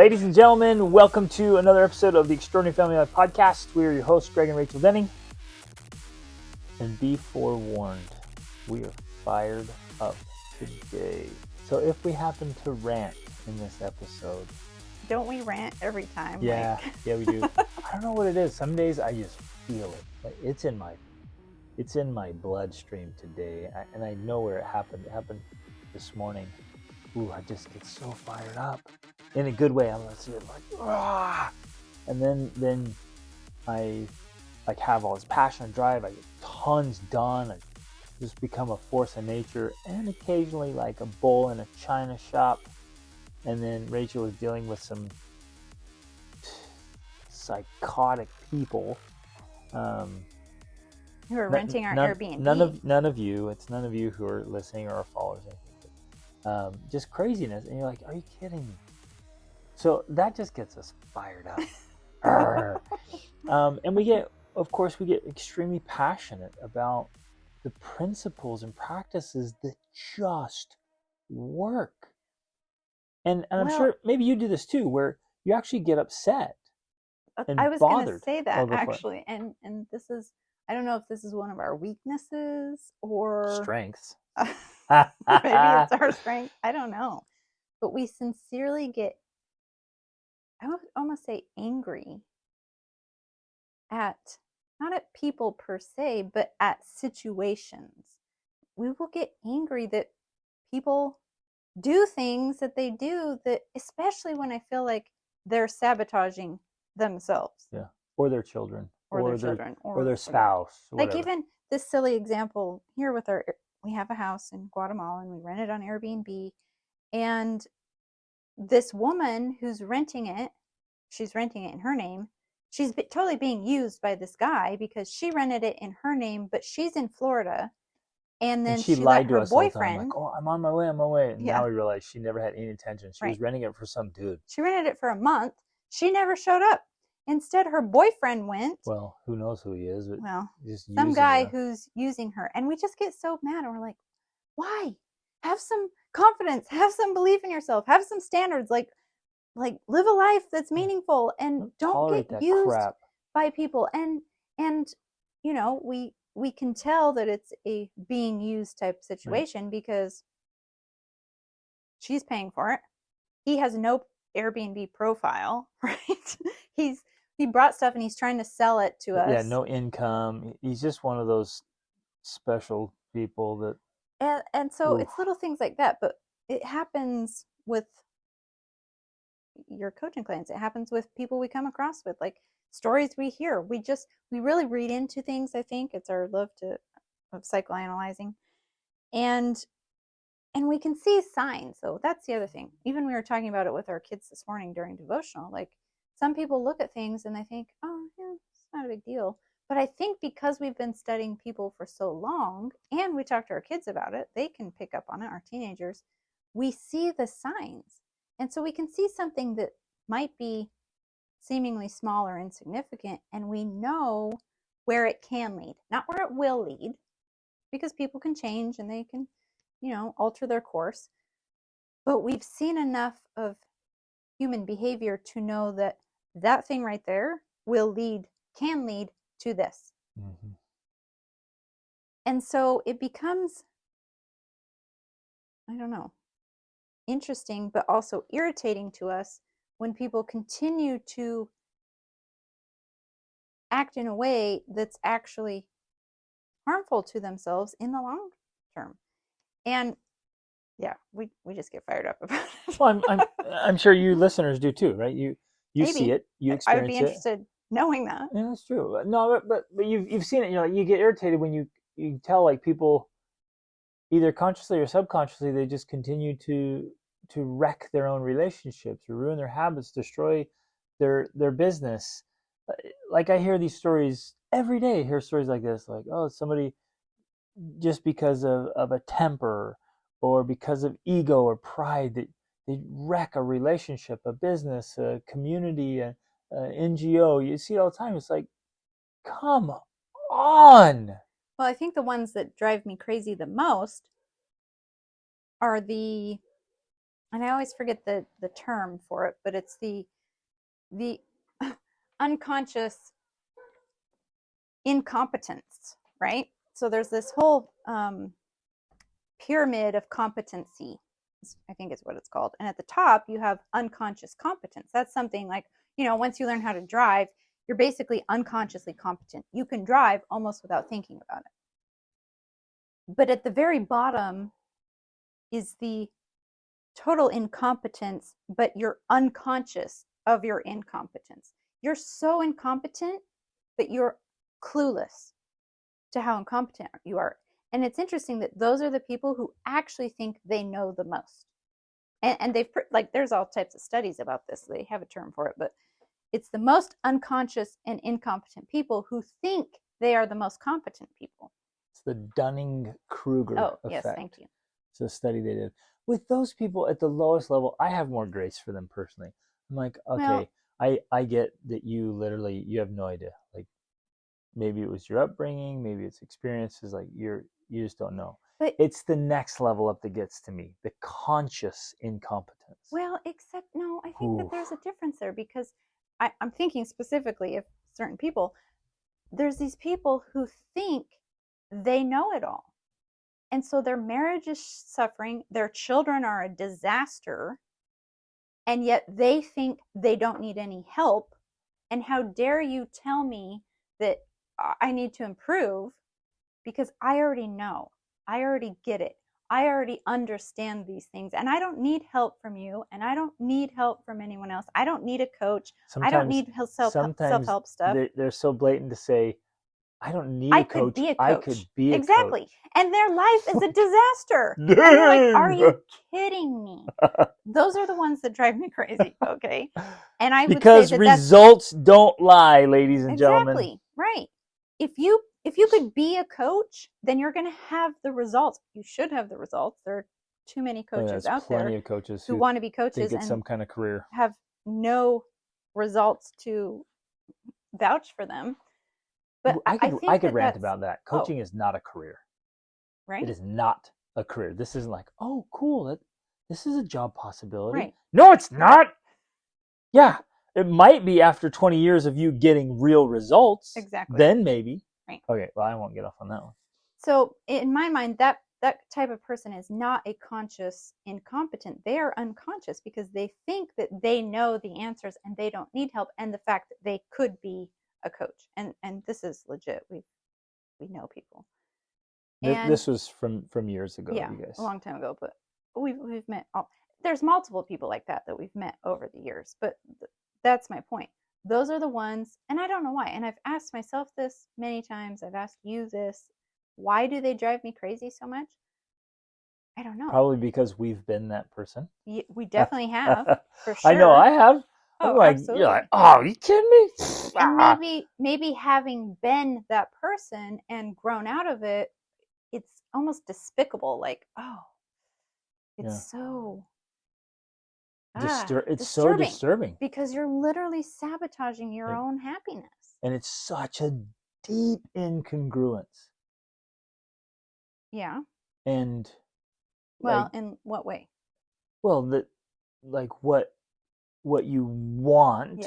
Ladies and gentlemen, welcome to another episode of the Extraordinary Family Life Podcast. We are your hosts, Greg and Rachel Denning. And be forewarned, we are fired up today. So if we happen to rant in this episode... Don't we rant every time? Yeah, we do. I don't know what it is. Some days I just feel it. Like it's in my bloodstream today. And I know where it happened. It happened this morning. Ooh, I just get so fired up. In a good way. I'm gonna see it like, ah! And then I like have all this passion and drive. I get tons done. I just become a force of nature, and occasionally like a bull in a china shop. And then Rachel is dealing with some psychotic people. Who are renting our Airbnb. None of you. It's none of you who are listening or are followers. Just craziness, and you're like, are you kidding me? So that just gets us fired up. And we get extremely passionate about the principles and practices that just work. And I'm sure maybe you do this too, where you actually get upset and I was going to bothered. say that actually, and this is, I don't know if this is one of our weaknesses or strengths. Maybe it's our strength. I don't know, but we sincerely get, I would almost say, angry at, not at people per se, but at situations. We will get angry that people do things that they do, that especially when I feel like they're sabotaging themselves. Yeah. Or their children. Or their spouse. Or like even this silly example here with we have a house in Guatemala and we rent it on Airbnb, and this woman who's renting it, she's renting it in her name. She's totally being used by this guy because she rented it in her name, but she's in Florida. And then she lied to her us boyfriend. All the time, like, oh, I'm on my way. And now we realize she never had any intention. She was renting it for some dude. She rented it for a month. She never showed up. Instead, her boyfriend went. Well, who knows who he is? But just some guy who's using her. And we just get so mad. And we're like, why? Have some confidence. Have some belief in yourself. Have some standards. Like live a life that's meaningful. And don't get used by people. And you know, we can tell that it's a being used type situation because she's paying for it. He has no Airbnb profile, right? He brought stuff and he's trying to sell it to us. Yeah, no income. He's just one of those special people that... And so it's little things like that, but it happens with your coaching clients. It happens with people we come across with, like stories we hear. We really read into things. I think it's our love of psychoanalyzing, and we can see signs. So that's the other thing. Even we were talking about it with our kids this morning during devotional. Like some people look at things and they think, oh yeah, it's not a big deal. But I think because we've been studying people for so long and we talk to our kids about it, they can pick up on it, our teenagers. We see the signs. And so we can see something that might be seemingly small or insignificant, and we know where it can lead, not where it will lead, because people can change and they can, alter their course. But we've seen enough of human behavior to know that that thing right there can lead to this. Mm-hmm. And so it becomes, I don't know, interesting, but also irritating to us when people continue to act in a way that's actually harmful to themselves in the long term. And yeah, we just get fired up about it. Well, I'm sure you listeners do too, right? You see it, you experience it. I would be interested knowing that. Yeah, that's true. No, but you've seen it. You get irritated when you tell like people, either consciously or subconsciously, they just continue to wreck their own relationships, or ruin their habits, destroy their business. Like I hear these stories every day. I hear stories like this, like, oh, somebody just because of a temper or because of ego or pride, that they wreck a relationship, a business, a community, a NGO. You see it all the time. It's like, come on. Well, I think the ones that drive me crazy the most are the and I always forget the term for it, but it's the unconscious incompetence, right? So there's this whole pyramid of competency, I think is what it's called. And at the top, you have unconscious competence. That's something like, once you learn how to drive, you're basically unconsciously competent. You can drive almost without thinking about it. But at the very bottom is the total incompetence, but you're unconscious of your incompetence. You're so incompetent that you're clueless to how incompetent you are. And it's interesting that those are the people who actually think they know the most. And they've, like, there's all types of studies about this. They have a term for it, but it's the most unconscious and incompetent people who think they are the most competent people. It's the Dunning-Kruger effect. Yes, thank you. It's a study they did. With those people at the lowest level, I have more grace for them personally. I'm like, okay, well, I get that you have no idea. Like, maybe it was your upbringing, maybe it's experiences, like you just don't know. But it's the next level up that gets to me, the conscious incompetence. Well, except, no, I think that there's a difference there, because I'm thinking specifically of certain people. There's these people who think they know it all. And so their marriage is suffering, their children are a disaster, and yet they think they don't need any help. And how dare you tell me that I need to improve, because I already know. I already get it. I already understand these things, and I don't need help from you, and I don't need help from anyone else. I don't need a coach. I don't need self-help stuff. They're so blatant to say, I don't need a coach. I could be a exactly. coach. And their life is a disaster. And you're like, are you kidding me? Those are the ones that drive me crazy, okay? And I would say that results don't lie, ladies and gentlemen. Exactly, right. If you could be a coach, then you're going to have the results. You should have the results. There are too many coaches out there. Plenty of coaches who want to be coaches and some kind of career have no results to vouch for them. But I could rant about that. Coaching is not a career. Right? It is not a career. This isn't like, oh, cool. This is a job possibility. Right. No, it's not. Yeah, it might be after 20 years of you getting real results. Exactly. Then maybe. Right. Okay, well, I won't get off on that one. So in my mind, that type of person is not a conscious incompetent. They are unconscious because they think that they know the answers and they don't need help, and the fact that they could be a coach. And this is legit. We know people. This was from years ago, yeah, you guys. A long time ago, but we've met there's multiple people like that we've met over the years, but that's my point. Those are the ones, and I don't know why. And I've asked myself this many times. I've asked you this. Why do they drive me crazy so much? I don't know. Probably because we've been that person. We definitely have, for sure. I know I have. Oh, like, absolutely. You're like, oh, are you kidding me? And maybe having been that person and grown out of it, it's almost despicable. Like, oh, it's so it's so disturbing, because you're literally sabotaging your own happiness. And it's such a deep incongruence. Yeah. And well, in what way? Well, what you want,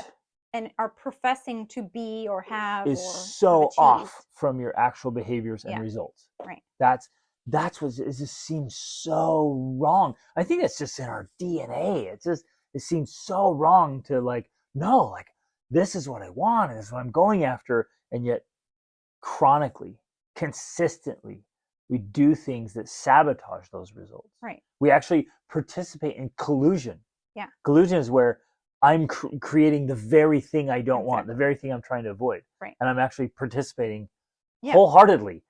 and are professing to be or have, is so off from your actual behaviors and results. Right. That's what it just seems so wrong. I think it's just in our DNA. It seems so wrong to no, this is what I want and this is what I'm going after, and yet chronically, consistently, we do things that sabotage those results. Right. We actually participate in collusion. Yeah. Collusion is where I'm creating the very thing I don't want, the very thing I'm trying to avoid. Right. And I'm actually participating wholeheartedly.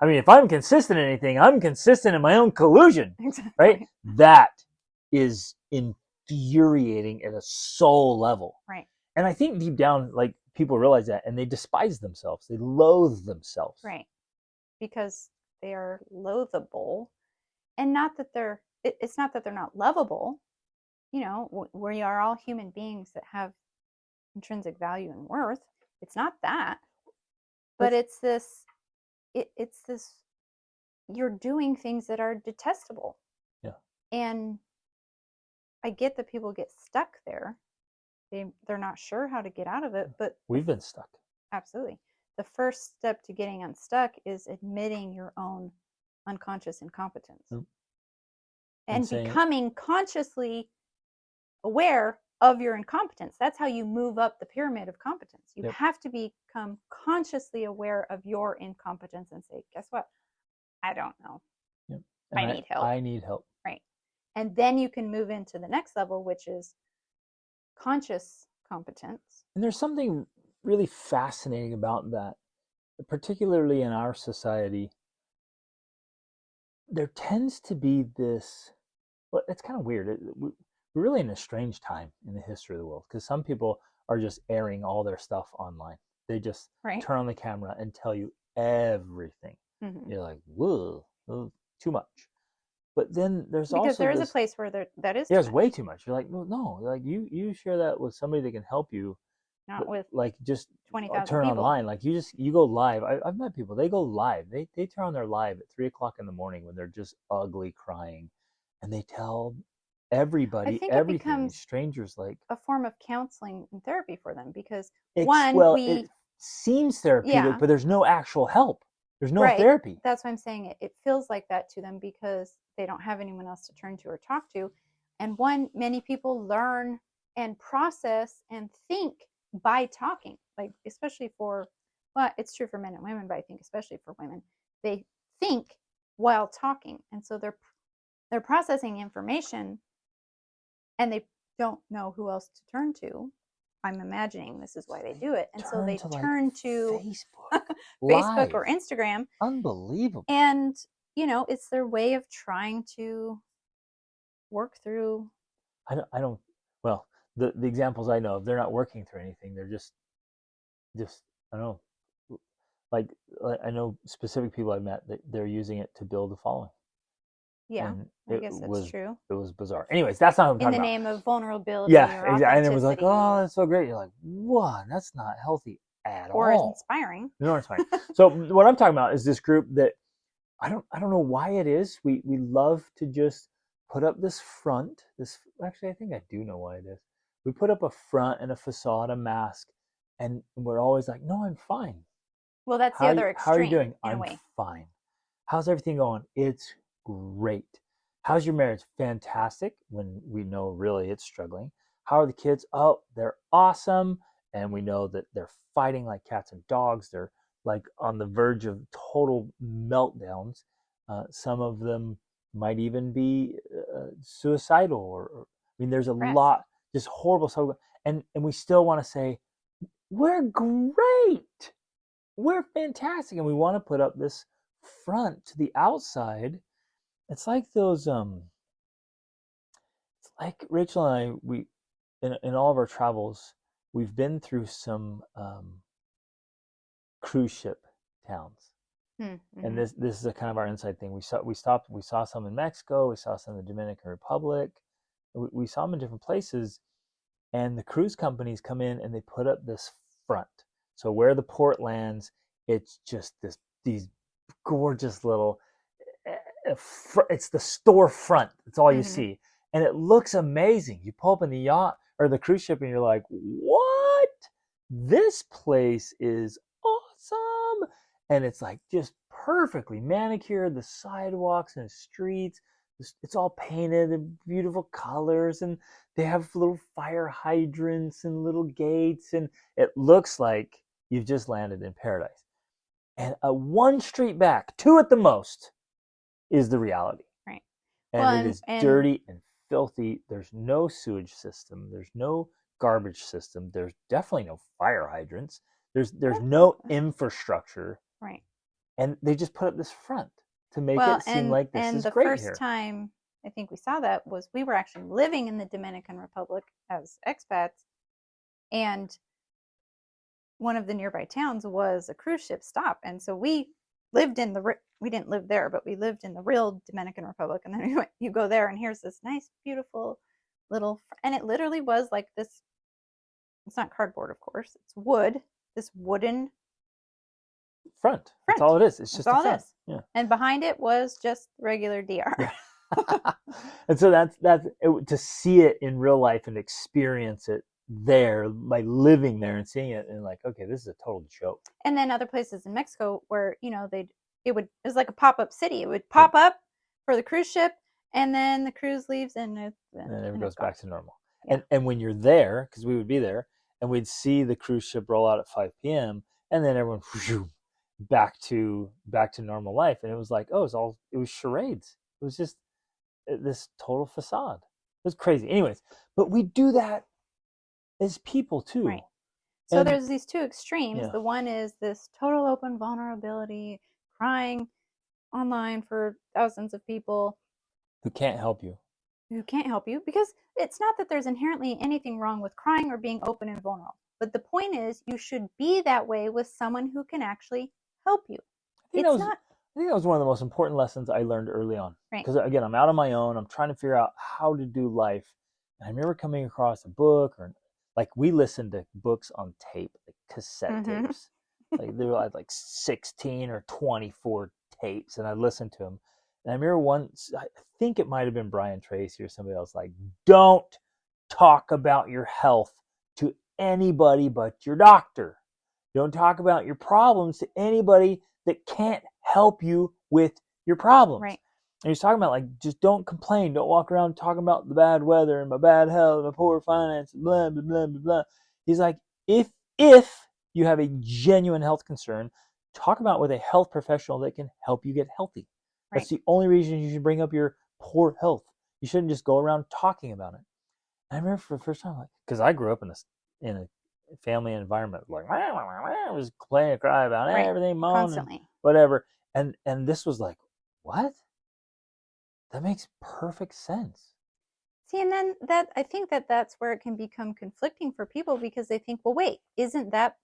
I mean, if I'm consistent in anything, I'm consistent in my own collusion. Exactly. Right? That is infuriating at a soul level. Right. And I think deep down, people realize that, and they despise themselves. They loathe themselves. Right. Because they are loathable, and not that it's not that they're not lovable. We are all human beings that have intrinsic value and worth. It's not that, but it's this you're doing things that are detestable. Yeah. And I get that people get stuck there. They're not sure how to get out of it, but We've been stuck. absolutely. The first step to getting unstuck is admitting your own unconscious incompetence Yep. and saying, becoming consciously aware of your incompetence. That's how you move up the pyramid of competence. You Yep. have to become consciously aware of your incompetence and say, guess what? I don't know. Yep. I need help. I need help. Right. And then you can move into the next level, which is conscious competence. And there's something really fascinating about that, particularly in our society. There tends to be this, well, it's kind of weird. We're really in a strange time in the history of the world, because some people are just airing all their stuff online. They just turn on the camera and tell you everything. Mm-hmm. You're like, whoa, too much. But then there's because also there is a place where that is there's way too much. You're like, well, no, like you share that with somebody that can help you, not with like just 20,000 turn people. online. Like you go live. I've met people, they go live. They turn on their live at 3:00 in the morning when they're just ugly crying, and they tell everybody everything. Strangers, like a form of counseling and therapy for them, because it seems therapeutic, but there's no actual help. There's no therapy. That's why I'm saying it feels like that to them, because they don't have anyone else to turn to or talk to. And many people learn and process and think by talking, like especially it's true for men and women, but I think especially for women, they think while talking. And so they're processing information and they don't know who else to turn to. I'm imagining this is why they do it. And so they turn to Facebook or Instagram. Unbelievable. And, it's their way of trying to work through. Well, the examples I know of, they're not working through anything. They're just, I don't know. Like I know specific people I've met that they're using it to build a following. Yeah, I guess that's true. It was bizarre. Anyways, that's not what I'm talking about. In the name of vulnerability. Yeah, exactly. And it was like, oh, that's so great. You're like, what? That's not healthy at all. Or inspiring. No, inspiring. So what I'm talking about is this group that I don't know why it is. We love to just put up this front. Actually, I think I do know why it is. We put up a front and a facade, a mask, and we're always like, no, I'm fine. Well, that's the other extreme. How are you doing? I'm fine. How's everything going? It's great. How's your marriage? Fantastic, when we know really it's struggling. How are the kids? Oh, they're awesome. And we know that they're fighting like cats and dogs. They're like on the verge of total meltdowns. Some of them might even be suicidal, or there's a lot, just horrible stuff. And we still want to say, we're great. We're fantastic. And we want to put up this front to the outside. It's like those, it's like Rachel and I, we, in all of our travels, we've been through some cruise ship towns. Mm-hmm. And this is a kind of our inside thing. We saw some in Mexico, we saw some in the Dominican Republic. We saw them in different places, and the cruise companies come in and they put up this front. So where the port lands, it's just these gorgeous little, it's the storefront. That's all you see. And it looks amazing. You pull up in the yacht or the cruise ship and you're like, what? This place is awesome. And it's like just perfectly manicured, the sidewalks and the streets. It's all painted in beautiful colors, and they have little fire hydrants and little gates, and it looks like you've just landed in paradise. And one street back, two at the most, is the reality. Right. And it is dirty and filthy. There's no sewage system. There's no garbage system. There's definitely no fire hydrants. There's no infrastructure. Right. And they just put up this front to make it seem like this is great here. And the first time I think we saw that was we were actually living in the Dominican Republic as expats, and one of the nearby towns was a cruise ship stop. And so we lived in we didn't live there, but we lived in the real Dominican Republic. And then you go there and here's this nice, beautiful little, and it literally was like this. It's not cardboard, of course. It's wood, this wooden front. That's all it is. It's just all a front. Yeah. And behind it was just regular DR. Yeah. And so to see it in real life and experience it there by living there and seeing it and like, okay, this is a total joke. And then other places in Mexico where, it was like a pop-up city. It would pop up for the cruise ship, and then the cruise leaves and it goes back to normal. Yeah. And when you're there, because we would be there, and we'd see the cruise ship roll out at 5 p.m. and then everyone whew, back to normal life, and it was like, oh, it was charades. It was just this total facade. It was crazy. Anyways, but we do that as people too. Right. So And there's these two extremes. yeah. The one is this total open vulnerability, crying online for thousands of people Who can't help you. who can't help you, because it's not that there's inherently anything wrong with crying or being open and vulnerable. But the point is, you should be that way with someone who can actually help you. I think that was one of the most important lessons I learned early on. Right. Because again, I'm out on my own. I'm trying to figure out how to do life. And I remember coming across a book, or like we listened to books on tape, like cassette tapes. Like there were like 16 or 24 tapes, and I listened to them. And I remember once, I think it might have been Brian Tracy or somebody else, like, don't talk about your health to anybody but your doctor. Don't talk about your problems to anybody that can't help you with your problems. Right. And he's talking about, like, just don't complain. Don't walk around talking about the bad weather and my bad health and my poor finances, blah, blah, blah, blah, blah. He's like, if you have a genuine health concern, talk about it with a health professional that can help you get healthy. Right. That's the only reason you should bring up your poor health. You shouldn't just go around talking about it. I remember for the first time, like, because I grew up in a family environment, like I was complaining and crying about everything, moaning, constantly, whatever. And this was like, what? That makes perfect sense. See, and then I think that's where it can become conflicting for people, because they think, well, wait, isn't that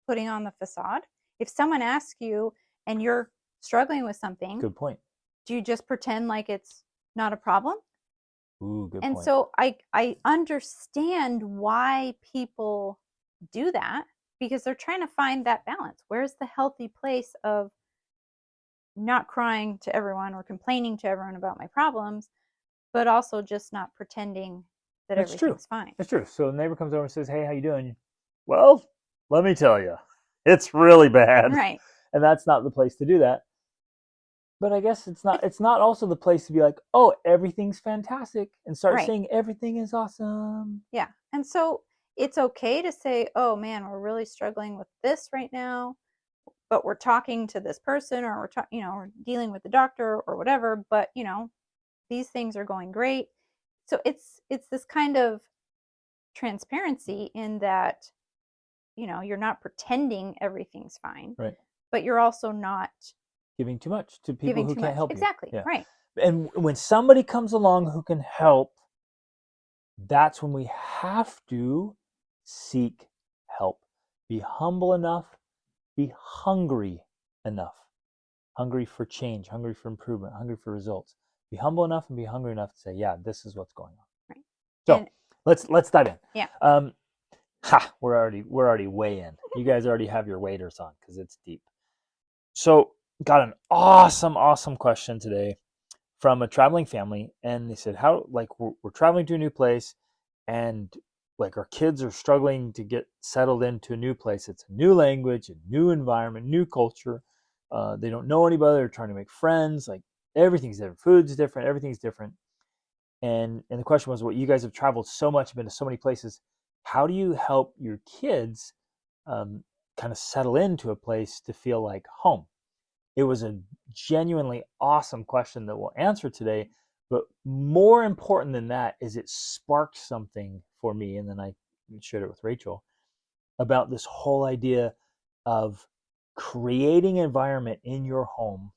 putting on the facade? If someone asks you and you're struggling with something, Good point. Do you just pretend like it's not a problem? Ooh, good and point. So I understand why people do that, because they're trying to find that balance. Where's the healthy place of not crying to everyone or complaining to everyone about my problems, but also just not pretending that That's everything's true. fine? That's true. So the neighbor comes over and says, hey, how you doing? Well, let me tell you, it's really bad. Right. And that's not the place to do that. But I guess it's not also the place to be like, oh, everything's fantastic, and start saying everything is awesome. Yeah. And so it's okay to say, oh man, we're really struggling with this right now, but we're talking to this person, or we're dealing with the doctor or whatever, but these things are going great. So it's this kind of transparency in that, you're not pretending everything's fine. Right. But you're also not giving too much to people who can't help you. Exactly. Yeah. Right. And when somebody comes along who can help, that's when we have to seek help. Be humble enough, be hungry enough. Hungry for change, hungry for improvement, hungry for results. Be humble enough and be hungry enough to say, yeah, this is what's going on. Right. So let's dive in. Yeah. We're already way in. You guys already have your waders on because it's deep. So got an awesome question today from a traveling family, and they said, how, like, we're traveling to a new place, and like our kids are struggling to get settled into a new place. It's a new language, a new environment, new culture. They don't know anybody. They're trying to make friends. Like, everything's different. Food's different. Everything's different. And the question was, well, you guys have traveled so much, been to so many places. How do you help your kids kind of settle into a place to feel like home? It was a genuinely awesome question that we'll answer today. But more important than that is it sparked something for me, and then I shared it with Rachel, about this whole idea of creating an environment in your home.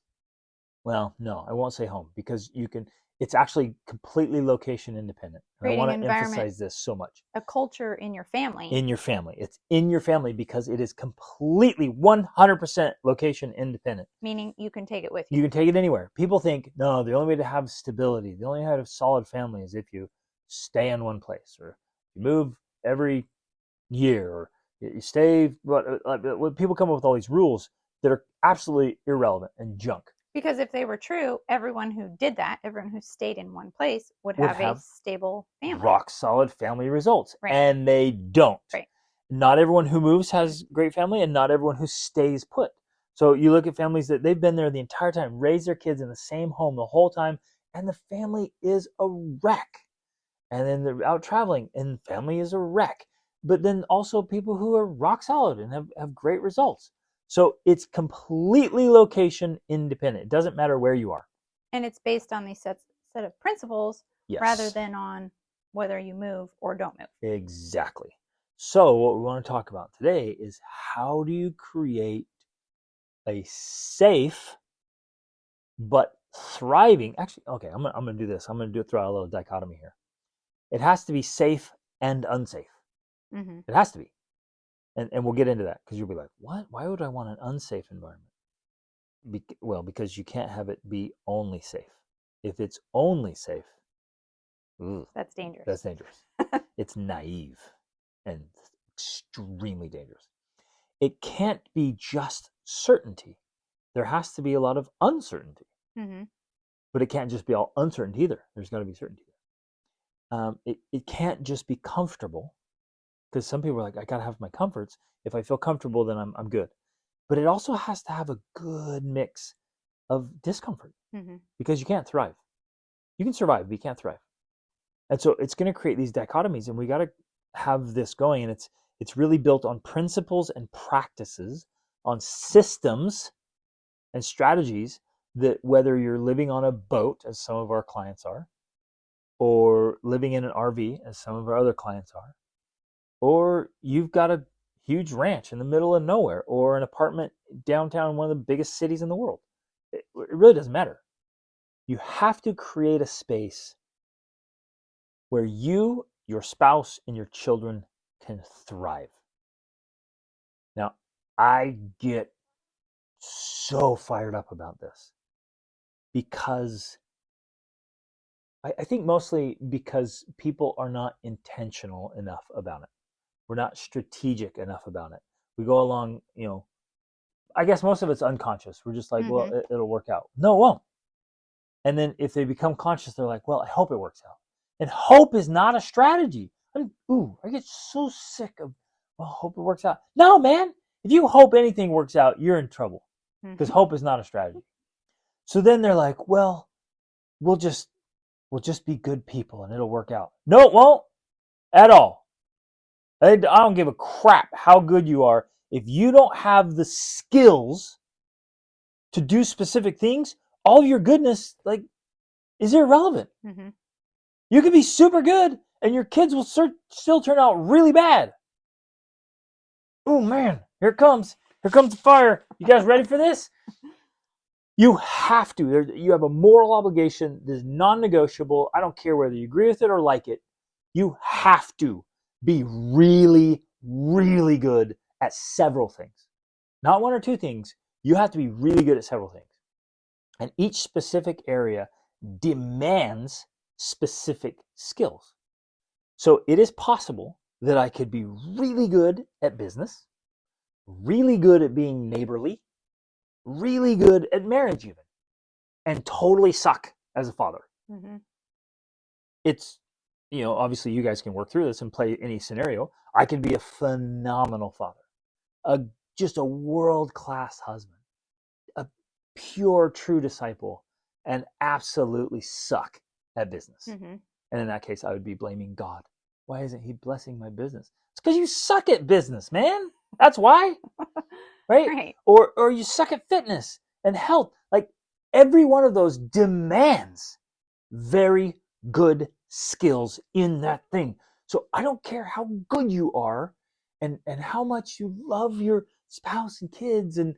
Well, no, I won't say home, because it's actually completely location independent. And I want to emphasize this so much. A culture in your family. In your family. It's in your family because it is completely 100% location independent. Meaning you can take it with you. You can take it anywhere. People think, no, the only way to have stability, the only way to have a solid family is if you stay in one place, or you move every year, or you stay. But people come up with all these rules that are absolutely irrelevant and junk. Because if they were true, everyone who did that, everyone who stayed in one place would would have a have stable family. rock solid family results. Right. And they don't. Right. Not everyone who moves has great family, and not everyone who stays put. So you look at families that they've been there the entire time, raised their kids in the same home the whole time, and the family is a wreck. And then they're out traveling, and family is a wreck. But then also people who are rock solid and have great results. So it's completely location independent. It doesn't matter where you are. And it's based on these set of principles Yes. rather than on whether you move or don't move. Exactly. So what we want to talk about today is how do you create a safe but thriving, actually, okay, I'm gonna do this. I'm gonna throw out a little dichotomy here. It has to be safe and unsafe. Mm-hmm. It has to be. And we'll get into that because you'll be like, what? Why would I want an unsafe environment? Well, because you can't have it be only safe. If it's only safe, that's dangerous. That's dangerous. It's naive and extremely dangerous. It can't be just certainty. There has to be a lot of uncertainty. Mm-hmm. But it can't just be all uncertainty either. There's got to be certainty. It can't just be comfortable, because some people are like, I got to have my comforts. If I feel comfortable, then I'm good. But it also has to have a good mix of discomfort, because you can't thrive. You can survive, but you can't thrive. And so it's going to create these dichotomies, and we got to have this going. And it's really built on principles and practices, on systems and strategies that whether you're living on a boat, as some of our clients are, or living in an RV, as some of our other clients are, or you've got a huge ranch in the middle of nowhere, or an apartment downtown in one of the biggest cities in the world. It really doesn't matter. You have to create a space where you, your spouse, and your children can thrive. Now, I get so fired up about this because I think mostly because people are not intentional enough about it. We're not strategic enough about it. We go along, I guess most of it's unconscious. We're just like, well, it'll work out. No, it won't. And then if they become conscious, they're like, well, I hope it works out. And hope is not a strategy. I get so sick of, well, hope it works out. No, man. If you hope anything works out, you're in trouble, because hope is not a strategy. So then they're like, well, we'll just be good people and it'll work out. No, it won't at all. I don't give a crap how good you are. If you don't have the skills to do specific things, all of your goodness is irrelevant. You can be super good and your kids will still turn out really bad. Oh man, here comes the fire. You guys ready for this? You have to. You have a moral obligation that is non-negotiable. I don't care whether you agree with it or like it. You have to be really, really good at several things. Not one or two things. You have to be really good at several things. And each specific area demands specific skills. So it is possible that I could be really good at business, really good at being neighborly, really good at marriage even, and totally suck as a father. It's, obviously you guys can work through this and play any scenario. I can be a phenomenal father, just a world-class husband, a pure, true disciple, and absolutely suck at business. And in that case, I would be blaming God. Why isn't he blessing my business? It's because you suck at business, man. That's why. Right? Or you suck at fitness and health. Like, every one of those demands very good skills in that thing. So I don't care how good you are and how much you love your spouse and kids and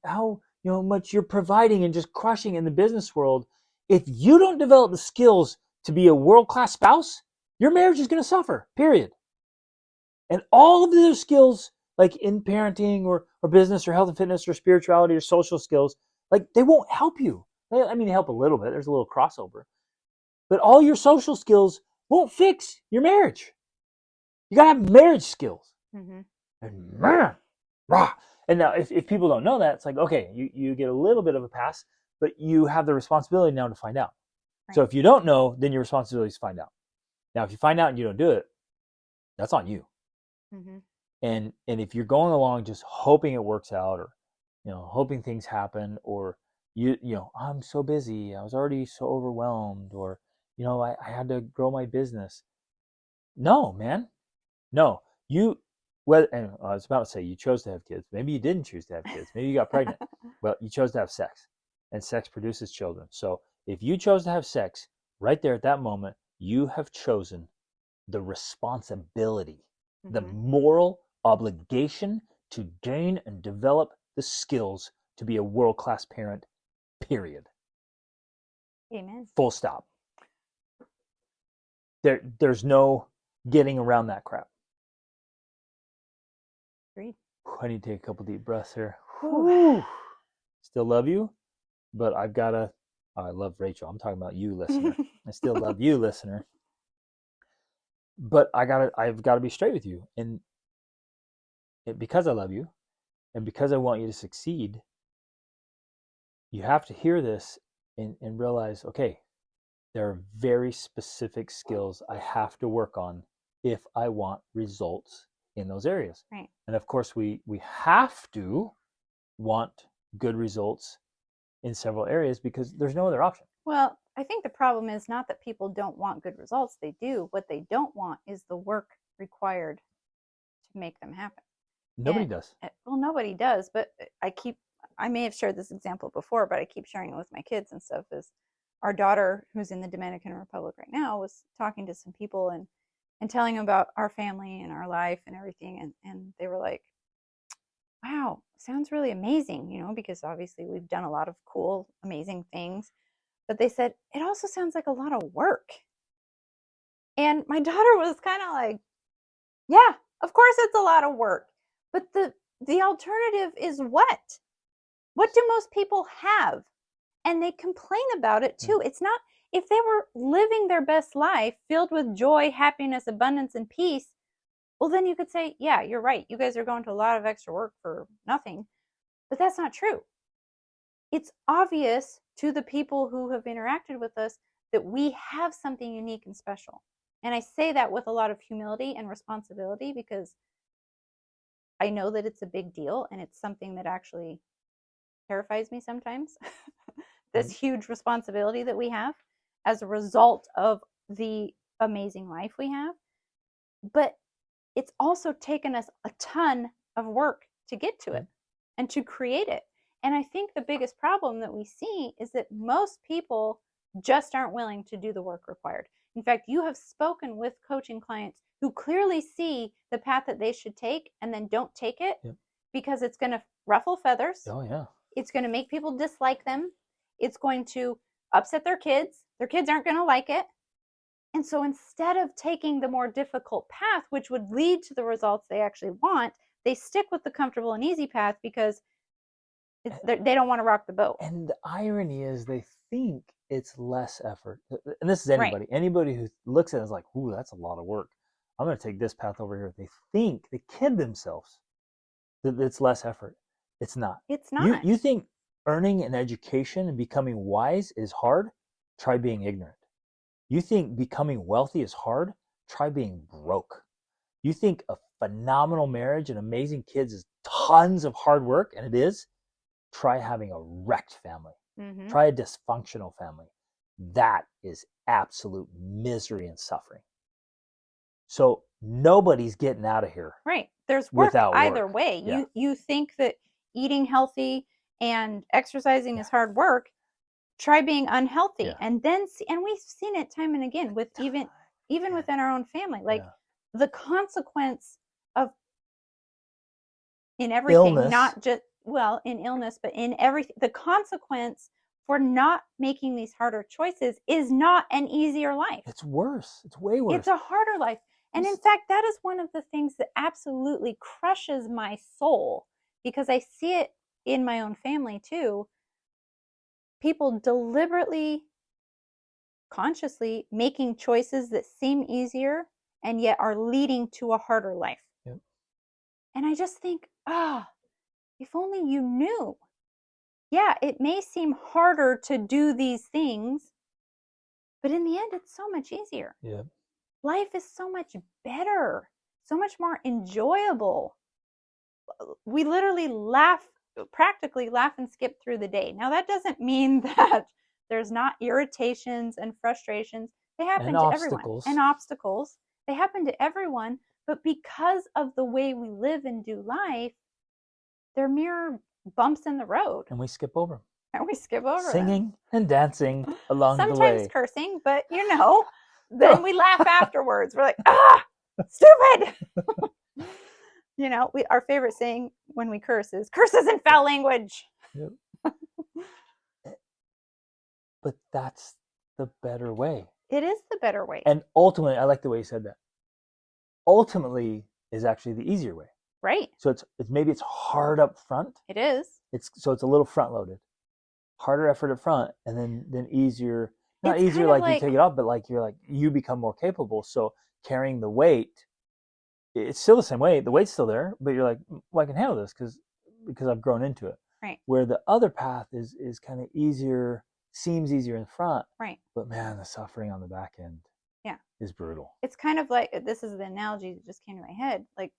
how much you're providing and just crushing in the business world. If you don't develop the skills to be a world-class spouse, your marriage is going to suffer, period. And all of those skills, like in parenting or business or health and fitness or spirituality or social skills, they won't help you. I mean, they help a little bit. There's a little crossover. But all your social skills won't fix your marriage. You got to have marriage skills. And man, And now if people don't know that, it's like, okay, you get a little bit of a pass, but you have the responsibility now to find out. Right. So if you don't know, then your responsibility is to find out. Now, if you find out and you don't do it, that's on you. Mm-hmm. And if you're going along just hoping it works out, or hoping things happen, or I'm so busy, I was already so overwhelmed, or I had to grow my business. No, man, no. And I was about to say you chose to have kids. Maybe you didn't choose to have kids. Maybe you got pregnant. Well, you chose to have sex, and sex produces children. So if you chose to have sex, right there at that moment, you have chosen the responsibility, mm-hmm. the moral obligation to gain and develop the skills to be a world-class parent, period. Amen. Full stop. There's no getting around that crap. Agreed. I need to take a couple deep breaths here. Whew. Still love you, but I love Rachel. I'm talking about you, listener. I still love you, listener. But I've got to be straight with you. And because I love you, and because I want you to succeed, you have to hear this and realize, okay, there are very specific skills I have to work on if I want results in those areas. Right. And of course, we have to want good results in several areas because there's no other option. Well, I think the problem is not that people don't want good results. They do. What they don't want is the work required to make them happen. Nobody does. Well, nobody does, but I may have shared this example before, but I keep sharing it with my kids and stuff. Is our daughter, who's in the Dominican Republic right now, was talking to some people and telling them about our family and our life and everything. And they were like, wow, sounds really amazing, because obviously we've done a lot of cool, amazing things. But they said, it also sounds like a lot of work. And my daughter was kind of like, yeah, of course it's a lot of work. But the alternative is what? What do most people have? And they complain about it too. It's not, if they were living their best life filled with joy, happiness, abundance, and peace, well, then you could say, yeah, you're right. You guys are going to a lot of extra work for nothing. But that's not true. It's obvious to the people who have interacted with us that we have something unique and special. And I say that with a lot of humility and responsibility because I know that it's a big deal and it's something that actually terrifies me sometimes. This huge responsibility that we have as a result of the amazing life we have. But it's also taken us a ton of work to get to it and to create it. And I think the biggest problem that we see is that most people just aren't willing to do the work required. In fact, you have spoken with coaching clients who clearly see the path that they should take and then don't take it because it's going to ruffle feathers. Oh, yeah. It's going to make people dislike them. It's going to upset their kids. Their kids aren't going to like it. And so instead of taking the more difficult path, which would lead to the results they actually want, they stick with the comfortable and easy path because they don't want to rock the boat. And the irony is they think it's less effort. And this is anybody. Right. Anybody who looks at it is like, ooh, that's a lot of work. I'm going to take this path over here. They kid themselves that it's less effort. It's not. It's not. You think earning an education and becoming wise is hard? Try being ignorant. You think becoming wealthy is hard? Try being broke. You think a phenomenal marriage and amazing kids is tons of hard work, and it is? Try having a wrecked family. Mm-hmm. Try a dysfunctional family. That is absolute misery and suffering. So nobody's getting out of here. Right. There's work either way. Yeah. You think that eating healthy and exercising is hard work. Try being unhealthy. And we've seen it time and again with even within our own family. Like the consequence of in everything, illness. Not just in illness, but in everything, the consequence for not making these harder choices is not an easier life. It's worse. It's way worse. It's a harder life. And in fact, that is one of the things that absolutely crushes my soul because I see it in my own family too. People deliberately, consciously making choices that seem easier and yet are leading to a harder life. Yep. And I just think, If only you knew. Yeah, it may seem harder to do these things, but in the end, it's so much easier. Yeah. Life is so much better, so much more enjoyable. We literally practically laugh and skip through the day. Now, that doesn't mean that there's not irritations and frustrations. They happen And to everyone. obstacles. And obstacles. They happen to everyone. But because of the way we live and do life, they're mere bumps in the road. And we skip over them. And we skip over Singing them. And dancing along the Sometimes way. cursing, but then we laugh afterwards. We're like, stupid. Our favorite saying when we curse is curses and foul language. Yep. But that's the better way. It is the better way. And ultimately, I like the way you said that. Ultimately is actually the easier way. Right. So it's maybe it's hard up front. It is. It's a little front loaded. Harder effort up front, and then easier. Not It's easier kind of like you take it off, but you become more capable. So carrying the weight, it's still the same weight. The weight's still there, but you're like, well, I can handle this because I've grown into it. Right. Where the other path is kind of easier, seems easier in front. Right. But man, the suffering on the back end. Yeah. Is brutal. It's kind of like, this is the analogy that just came to my head. Like,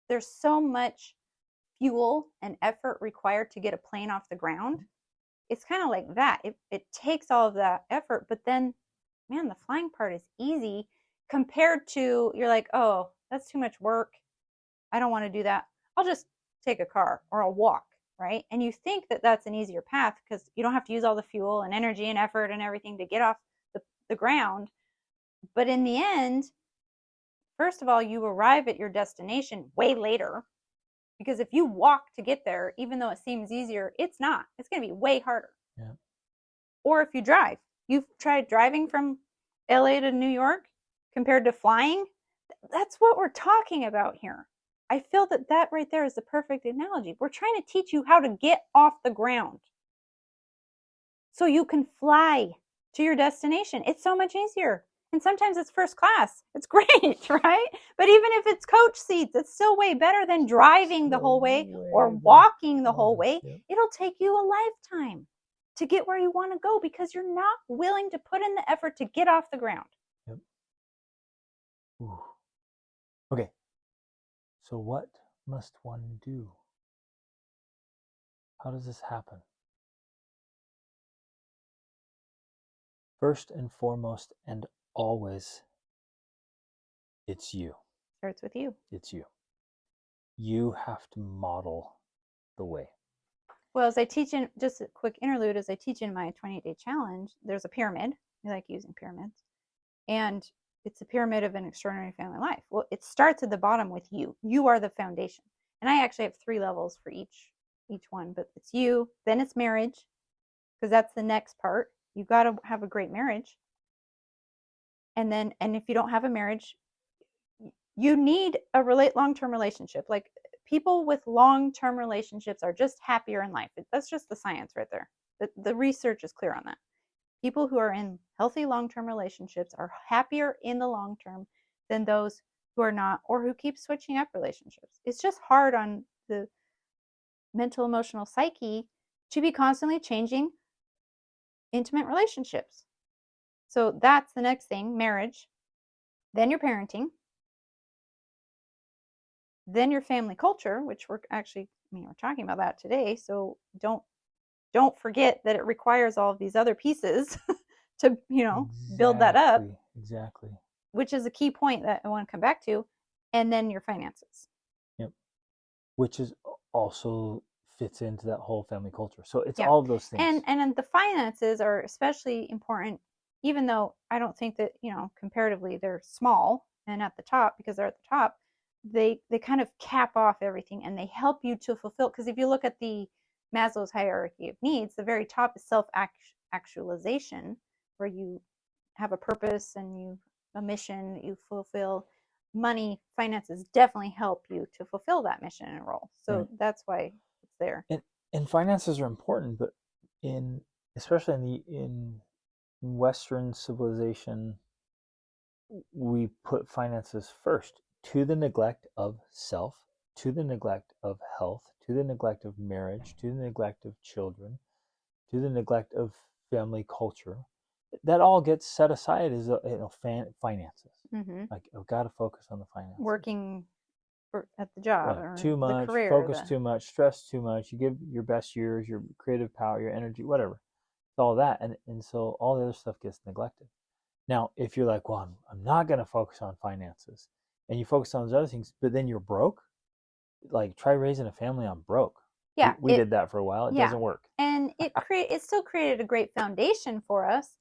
there's so much fuel and effort required to get a plane off the ground. It's kind of like that. It takes all of that effort, but then, man, the flying part is easy compared to, you're like, oh, that's too much work. I don't want to do that. I'll just take a car or I'll walk, right? And you think that that's an easier path because you don't have to use all the fuel and energy and effort and everything to get off the ground. But in the end, first of all, you arrive at your destination way later, because if you walk to get there, even though it seems easier, it's not. It's going to be way harder. Yeah. Or if you drive. You've tried driving from LA to New York compared to flying? That's what we're talking about here. I feel that right there is the perfect analogy. We're trying to teach you how to get off the ground so you can fly to your destination. It's so much easier. And sometimes it's first class. It's great, right? But even if it's coach seats, it's still way better than driving the whole way or walking the whole way. Yep. It'll take you a lifetime to get where you want to go because you're not willing to put in the effort to get off the ground. Yep. Ooh. Okay. So what must one do? How does this happen? First and foremost and always, it's you. Starts with you. It's you. You have to model the way. Well, as I teach in, just a quick interlude, as I teach in my 28-day challenge, there's a pyramid. I like using pyramids. And it's a pyramid of an extraordinary family life. Well, it starts at the bottom with you. You are the foundation. And I actually have 3 levels for each one, but it's you, then it's marriage, because that's the next part. You got to have a great marriage. And if you don't have a marriage, you need a long-term relationship. Like, people with long-term relationships are just happier in life. That's just the science right there. The research is clear on that. People who are in healthy long-term relationships are happier in the long term than those who are not, or who keep switching up relationships. It's just hard on the mental, emotional psyche to be constantly changing intimate relationships. So that's the next thing, marriage. Then your parenting. Then your family culture, which we're talking about that today. So don't forget that it requires all of these other pieces to, build that up. Exactly. Which is a key point that I want to come back to. And then your finances. Yep. Which is also fits into that whole family culture. So it's all of those things. And the finances are especially important, even though I don't think that, comparatively they're small and at the top, because they're at the top, they kind of cap off everything and they help you to fulfill. Because if you look at the Maslow's hierarchy of needs, the very top is self-actualization, where you have a purpose and a mission that you fulfill. Money, finances definitely help you to fulfill that mission and role. So that's why it's there. And finances are important, but especially in Western civilization, we put finances first, to the neglect of self, to the neglect of health, to the neglect of marriage, to the neglect of children, to the neglect of family culture. That all gets set aside as finances. Mm-hmm. Like, I've got to focus on the finances. Working at the job right. or Too the much, career. focus too much, stress too much. You give your best years, your creative power, your energy, whatever. It's all that. And so all the other stuff gets neglected. Now, if you're like, well, I'm not going to focus on finances, and you focus on those other things, but then you're broke, like, try raising a family on broke. Yeah, we did that for a while. It doesn't work. And it still created a great foundation for us,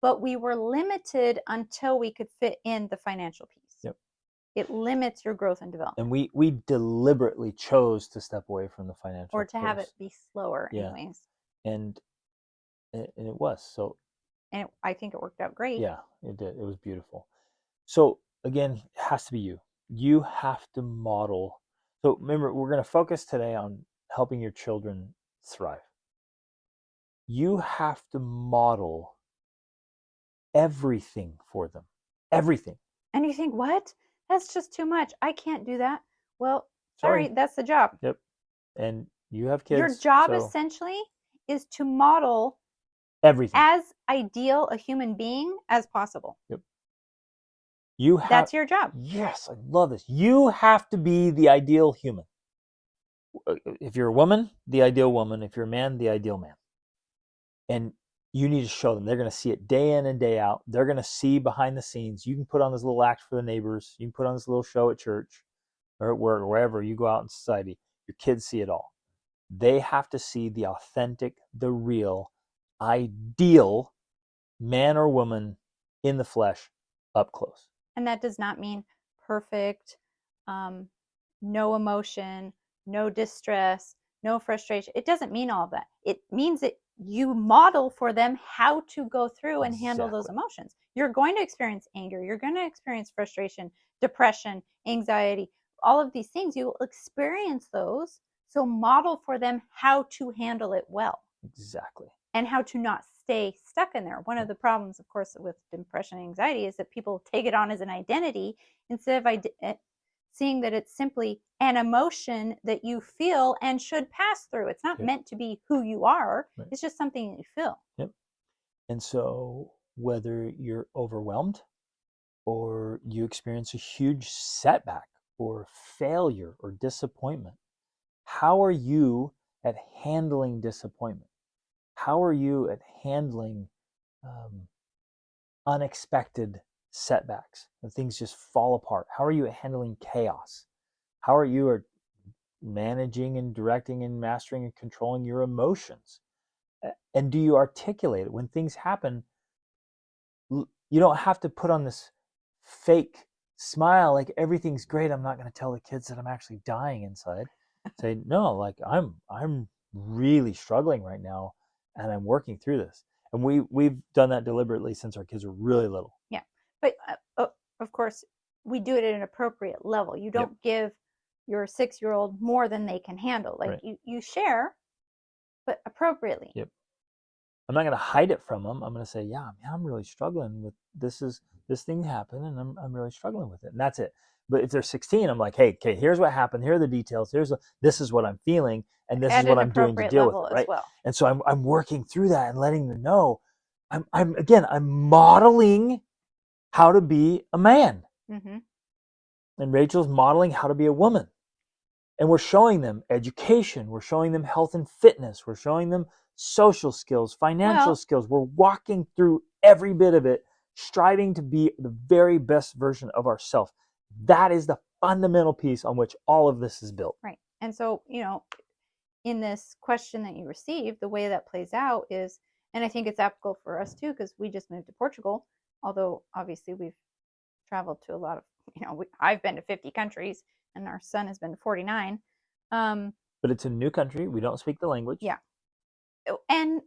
but we were limited until we could fit in the financial piece. Yep. It limits your growth and development. And we deliberately chose to step away from the financial or to course. have it be slower Yeah. anyways. And it was. So And I think it worked out great. yeah, it did. It was beautiful. So again, it has to be you. You have to model. So remember, we're going to focus today on helping your children thrive. You have to model everything for them. Everything. And you think, what? That's just too much. I can't do that. Well, sorry, that's the job. Yep. And you have kids. Your job essentially is to model everything as ideal a human being as possible. Yep. That's your job. Yes, I love this. You have to be the ideal human. If you're a woman, the ideal woman. If you're a man, the ideal man. And you need to show them. They're going to see it day in and day out. They're going to see behind the scenes. You can put on this little act for the neighbors. You can put on this little show at church or at work or wherever you go out in society. Your kids see it all. They have to see the authentic, the real, ideal man or woman in the flesh up close. And that does not mean perfect, no emotion, no distress, no frustration. It doesn't mean all of that. It means that you model for them how to go through and handle those emotions. You're going to experience anger. You're going to experience frustration, depression, anxiety, all of these things. You will experience those. So model for them how to handle it well. Exactly. And how to not stay stuck in there. One of the problems, of course, with depression and anxiety is that people take it on as an identity instead of seeing that it's simply an emotion that you feel and should pass through. It's not meant to be who you are. Right. It's just something that you feel. Yep. And so whether you're overwhelmed or you experience a huge setback or failure or disappointment, how are you at handling disappointment? How are you at handling unexpected setbacks when things just fall apart? How are you at handling chaos? How are you at managing and directing and mastering and controlling your emotions? And do you articulate it when things happen? You don't have to put on this fake smile like everything's great. I'm not going to tell the kids that I'm actually dying inside. Say, no, like I'm really struggling right now and I'm working through this. And we've done that deliberately since our kids were really little. Yeah. But of course, we do it at an appropriate level. You don't give your 6-year-old more than they can handle. Like you share, but appropriately. Yep. I'm not going to hide it from them. I'm going to say, yeah, man, I'm really struggling with this thing happened and I'm really struggling with it. And that's it. But if they're 16, I'm like, hey, here's what happened. Here are the details. This is what I'm feeling. And this is what I'm doing to deal with it. Right. Well. And so I'm working through that and letting them know I'm modeling how to be a man. Mm-hmm. And Rachel's modeling how to be a woman. And we're showing them education. We're showing them health and fitness. We're showing them social skills, financial skills. We're walking through every bit of it, striving to be the very best version of ourselves. That is the fundamental piece on which all of this is built. Right. And so, in this question that you received, the way that plays out is, and I think it's applicable for us too, because we just moved to Portugal, although obviously we've traveled to a lot of, I've been to 50 countries and our son has been to 49. But it's a new country. We don't speak the language. Yeah. And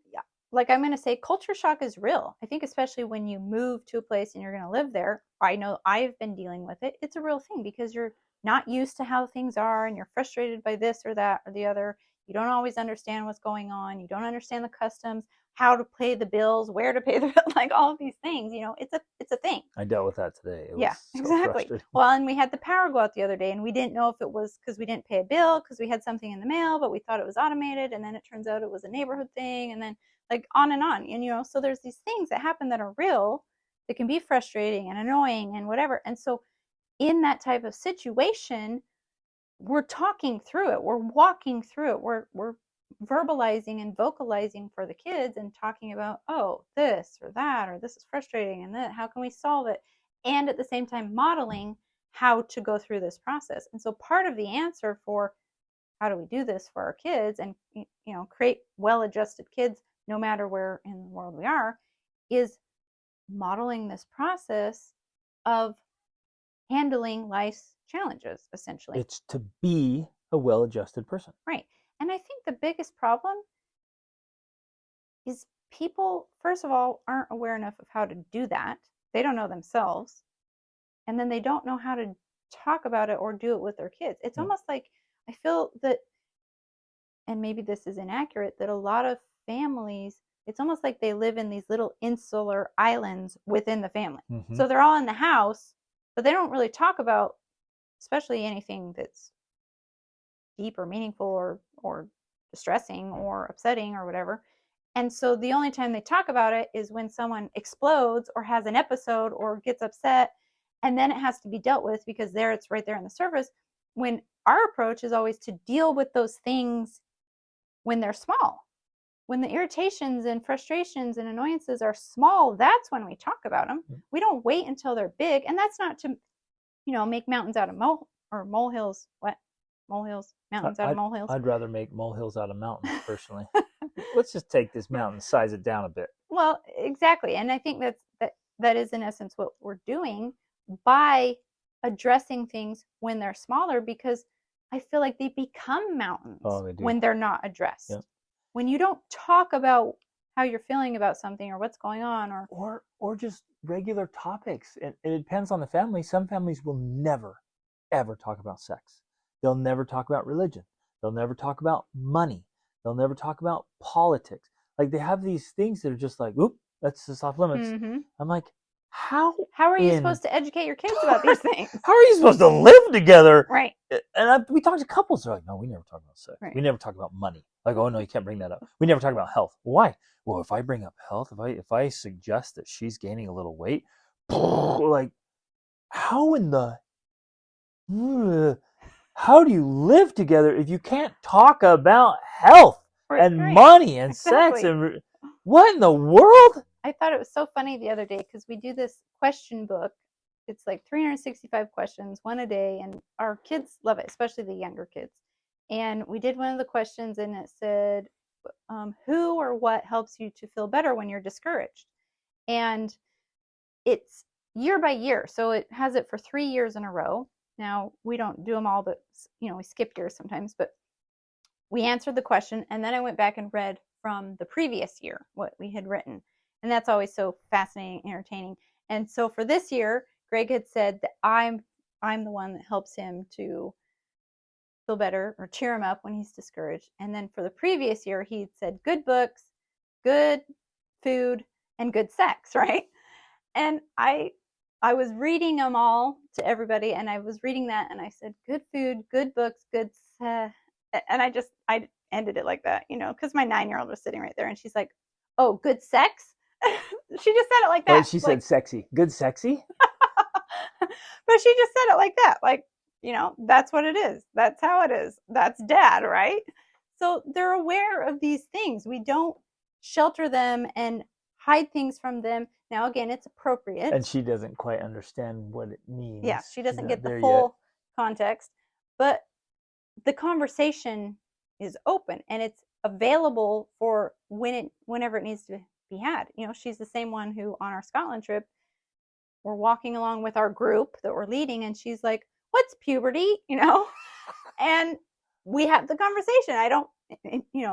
like I'm going to say, culture shock is real. I think especially when you move to a place and you're going to live there, I know I've been dealing with it. It's a real thing because you're not used to how things are and you're frustrated by this or that or the other. You don't always understand what's going on. You don't understand the customs, how to pay the bills, where to pay the bill, like all of these things. It's a thing. I dealt with that today. It Yeah, was so exactly. frustrating. Well, and we had the power go out the other day, and we didn't know if it was because we didn't pay a bill because we had something in the mail, but we thought it was automated, and then it turns out it was a neighborhood thing, and then like on and on. And so there's these things that happen that are real that can be frustrating and annoying and whatever. And so in that type of situation, we're talking through it. We're walking through it. We're verbalizing and vocalizing for the kids and talking about, oh, this or that, or this is frustrating, and that, how can we solve it? And at the same time, modeling how to go through this process. And so part of the answer for how do we do this for our kids and create well-adjusted kids no matter where in the world we are is modeling this process of handling life's challenges, essentially. It's to be a well-adjusted person. Right. And I think the biggest problem is people, first of all, aren't aware enough of how to do that. They don't know themselves. And then they don't know how to talk about it or do it with their kids. It's almost like I feel that, and maybe this is inaccurate, that a lot of families, it's almost like they live in these little insular islands within the family. Mm-hmm. So they're all in the house, but they don't really talk about, especially anything that's deep or meaningful or distressing or upsetting or whatever. And so the only time they talk about it is when someone explodes or has an episode or gets upset, and then it has to be dealt with because it's right there on the surface. When our approach is always to deal with those things when they're small. When the irritations and frustrations and annoyances are small, that's when we talk about them. We don't wait until they're big. And that's not to, make mountains out of molehills. What? Molehills? Mountains out of molehills? I'd rather make molehills out of mountains, personally. Let's just take this mountain, size it down a bit. Well, exactly. And I think that is in essence what we're doing by addressing things when they're smaller, because I feel like they become mountains when they're not addressed. Yep. When you don't talk about how you're feeling about something or what's going on or just regular topics. And it depends on the family. Some families will never, ever talk about sex. They'll never talk about religion. They'll never talk about money. They'll never talk about politics. Like, they have these things that are just like, oop, that's just off limits. Mm-hmm. I'm like, how are you supposed to educate your kids about these things? How are you supposed to live together? Right. And we talk to couples. They're like, no, we never talk about sex. Right. We never talk about money. Like, oh, no, you can't bring that up. We never talk about health. Why? Well, if I bring up health, if I suggest that she's gaining a little weight, like, how do you live together if you can't talk about health and money and sex and what in the world? I thought it was so funny the other day because we do this question book. It's like 365 questions, one a day, and our kids love it, especially the younger kids. And we did one of the questions, and it said, who or what helps you to feel better when you're discouraged? And it's year by year. So it has it for 3 years in a row. Now, we don't do them all, but, we skip years sometimes. But we answered the question, and then I went back and read from the previous year what we had written. And that's always so fascinating, entertaining. And so for this year, Greg had said that I'm the one that helps him to feel better or cheer him up when he's discouraged. And then for the previous year, he said good books, good food, and good sex, right? And I was reading them all to everybody, and I was reading that, and I said good food, good books, good sex. And I ended it like that, because my 9-year-old was sitting right there, and she's like, oh, good sex? She just said it like that. Oh, she said sexy. Good sexy? But she just said it like that. Like, that's what it is. That's how it is. That's dad, right? So they're aware of these things. We don't shelter them and hide things from them. Now, again, it's appropriate. And she doesn't quite understand what it means. Yeah, she doesn't get the full context. But the conversation is open, and it's available for whenever it needs to be had. She's the same one who on our Scotland trip, we're walking along with our group that we're leading, and she's like, what's puberty? And we have the conversation. I don't,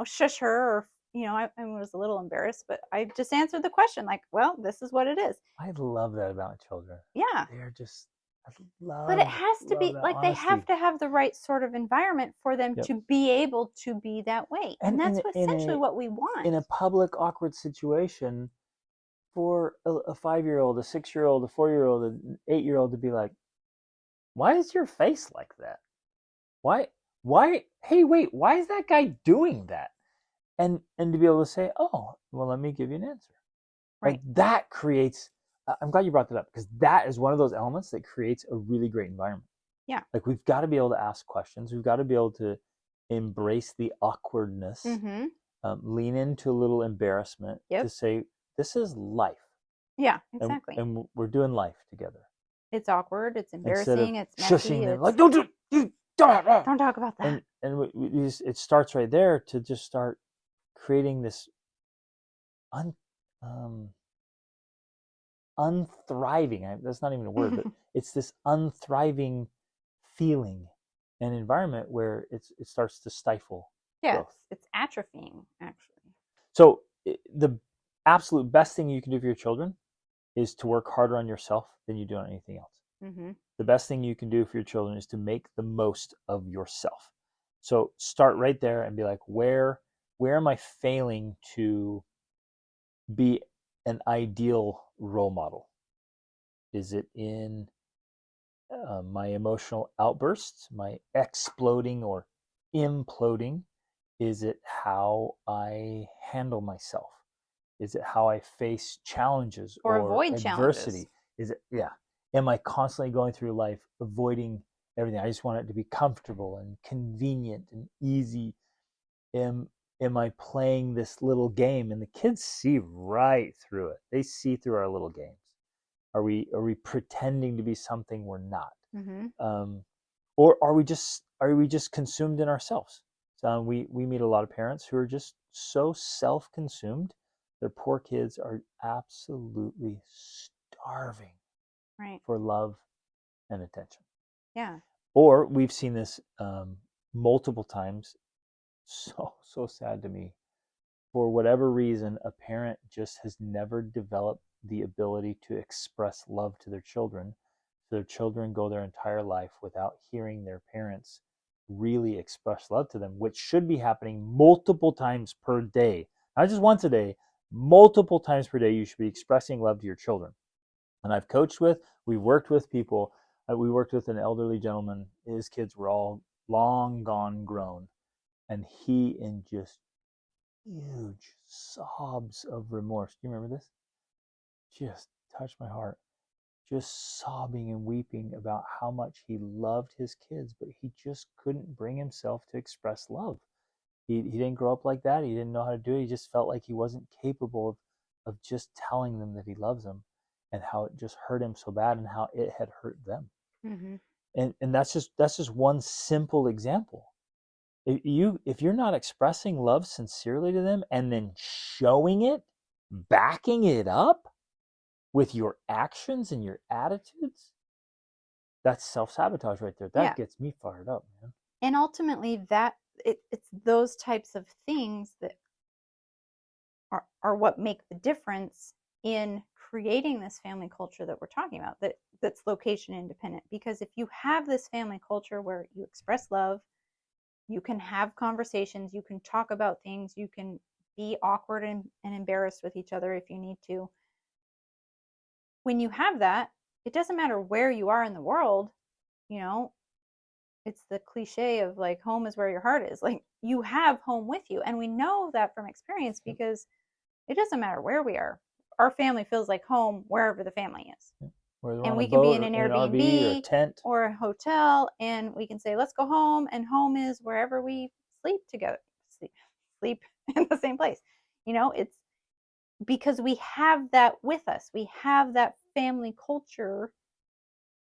shush her or, I was a little embarrassed, but I just answered the question like, well, this is what it is. I love that about children. Yeah. They're just, I But it love has to be that like they have honesty. to have the right sort of environment for them Yep. to be able to be that way. And And that's essentially what we want. in a public awkward situation, for a 5-year-old, a 6-year-old, a 4-year-old, an 8-year-old to be like, "Why is your face like that? Why? Why? Hey, wait! Why is that guy doing that?" And to be able to say, "Oh, well, let me give you an answer." Like Right. that creates. I'm glad you brought that up because that is one of those elements that creates a really great environment. Yeah. Like we've got to be able to ask questions. We've got to be able to embrace the awkwardness, Mm-hmm. lean into a little embarrassment to Yep. say, "This is life, Yeah, and exactly. we're doing life together." It's awkward, it's Instead of embarrassing, it's messy, shushing them like, it's "Don't do it, you don't." don't talk about that. It starts right there to just start creating this un, um, unthriving. That's not even a word, but it's this unthriving feeling and environment where it starts to stifle Yes, growth. it's atrophying actually. So the absolute best thing you can do for your children is to work harder on yourself than you do on anything else. Mm-hmm. The best thing you can do for your children is to make the most of yourself. So start right there and be like, where am I failing to be an ideal role model? Is it in my emotional outbursts, my exploding or imploding? Is it how I handle myself? Is it how I face challenges Or or avoid challenges. adversity? Is it, yeah. Am I constantly going through life avoiding everything? I just want it to be comfortable and convenient and easy. Am I playing this little game? And the kids see right through it. They see through our little games. Are we pretending to be something we're not? Mm-hmm. Um, or are we just consumed in ourselves? So we meet a lot of parents who are just so self-consumed. Their poor kids are absolutely starving Right. for love and attention. Yeah. Or we've seen this multiple times. So sad to me. For whatever reason, a parent just has never developed the ability to express love to their children. So their children go their entire life without hearing their parents really express love to them, which should be happening multiple times per day. Not just once a day, multiple times per day, you should be expressing love to your children. And I've coached with, we've worked with people. We worked with an elderly gentleman. His kids were all long gone grown. And he, in just huge sobs of remorse. Do you remember this? Just touched my heart. Just sobbing and weeping about how much he loved his kids, but he just couldn't bring himself to express love. He didn't grow up like that. He didn't know how to do it. He just felt like he wasn't capable of just telling them that he loves them and how it just hurt him so bad and how it had hurt them. Mm-hmm. And that's just one simple example. If you're not expressing love sincerely to them and then showing it, backing it up with your actions and your attitudes, that's self-sabotage right there. Yeah. That gets me fired up, man. And ultimately it's those types of things that are what make the difference in creating this family culture that we're talking about, that's location independent. Because if you have this family culture where you express love, you can have conversations, you can talk about things, you can be awkward and embarrassed with each other if you need to. When you have that, it doesn't matter where you are in the world, you know, it's the cliche of like home is where your heart is. Like you have home with you. And we know that from experience because it doesn't matter where we are. Our family feels like home wherever the family is. Whether we're And on a we can be boat in or an in an RV or a Airbnb tent. or a hotel and we can say, let's go home. And home is wherever we sleep together, sleep in the same place. You know, it's because we have that with us. We have that family culture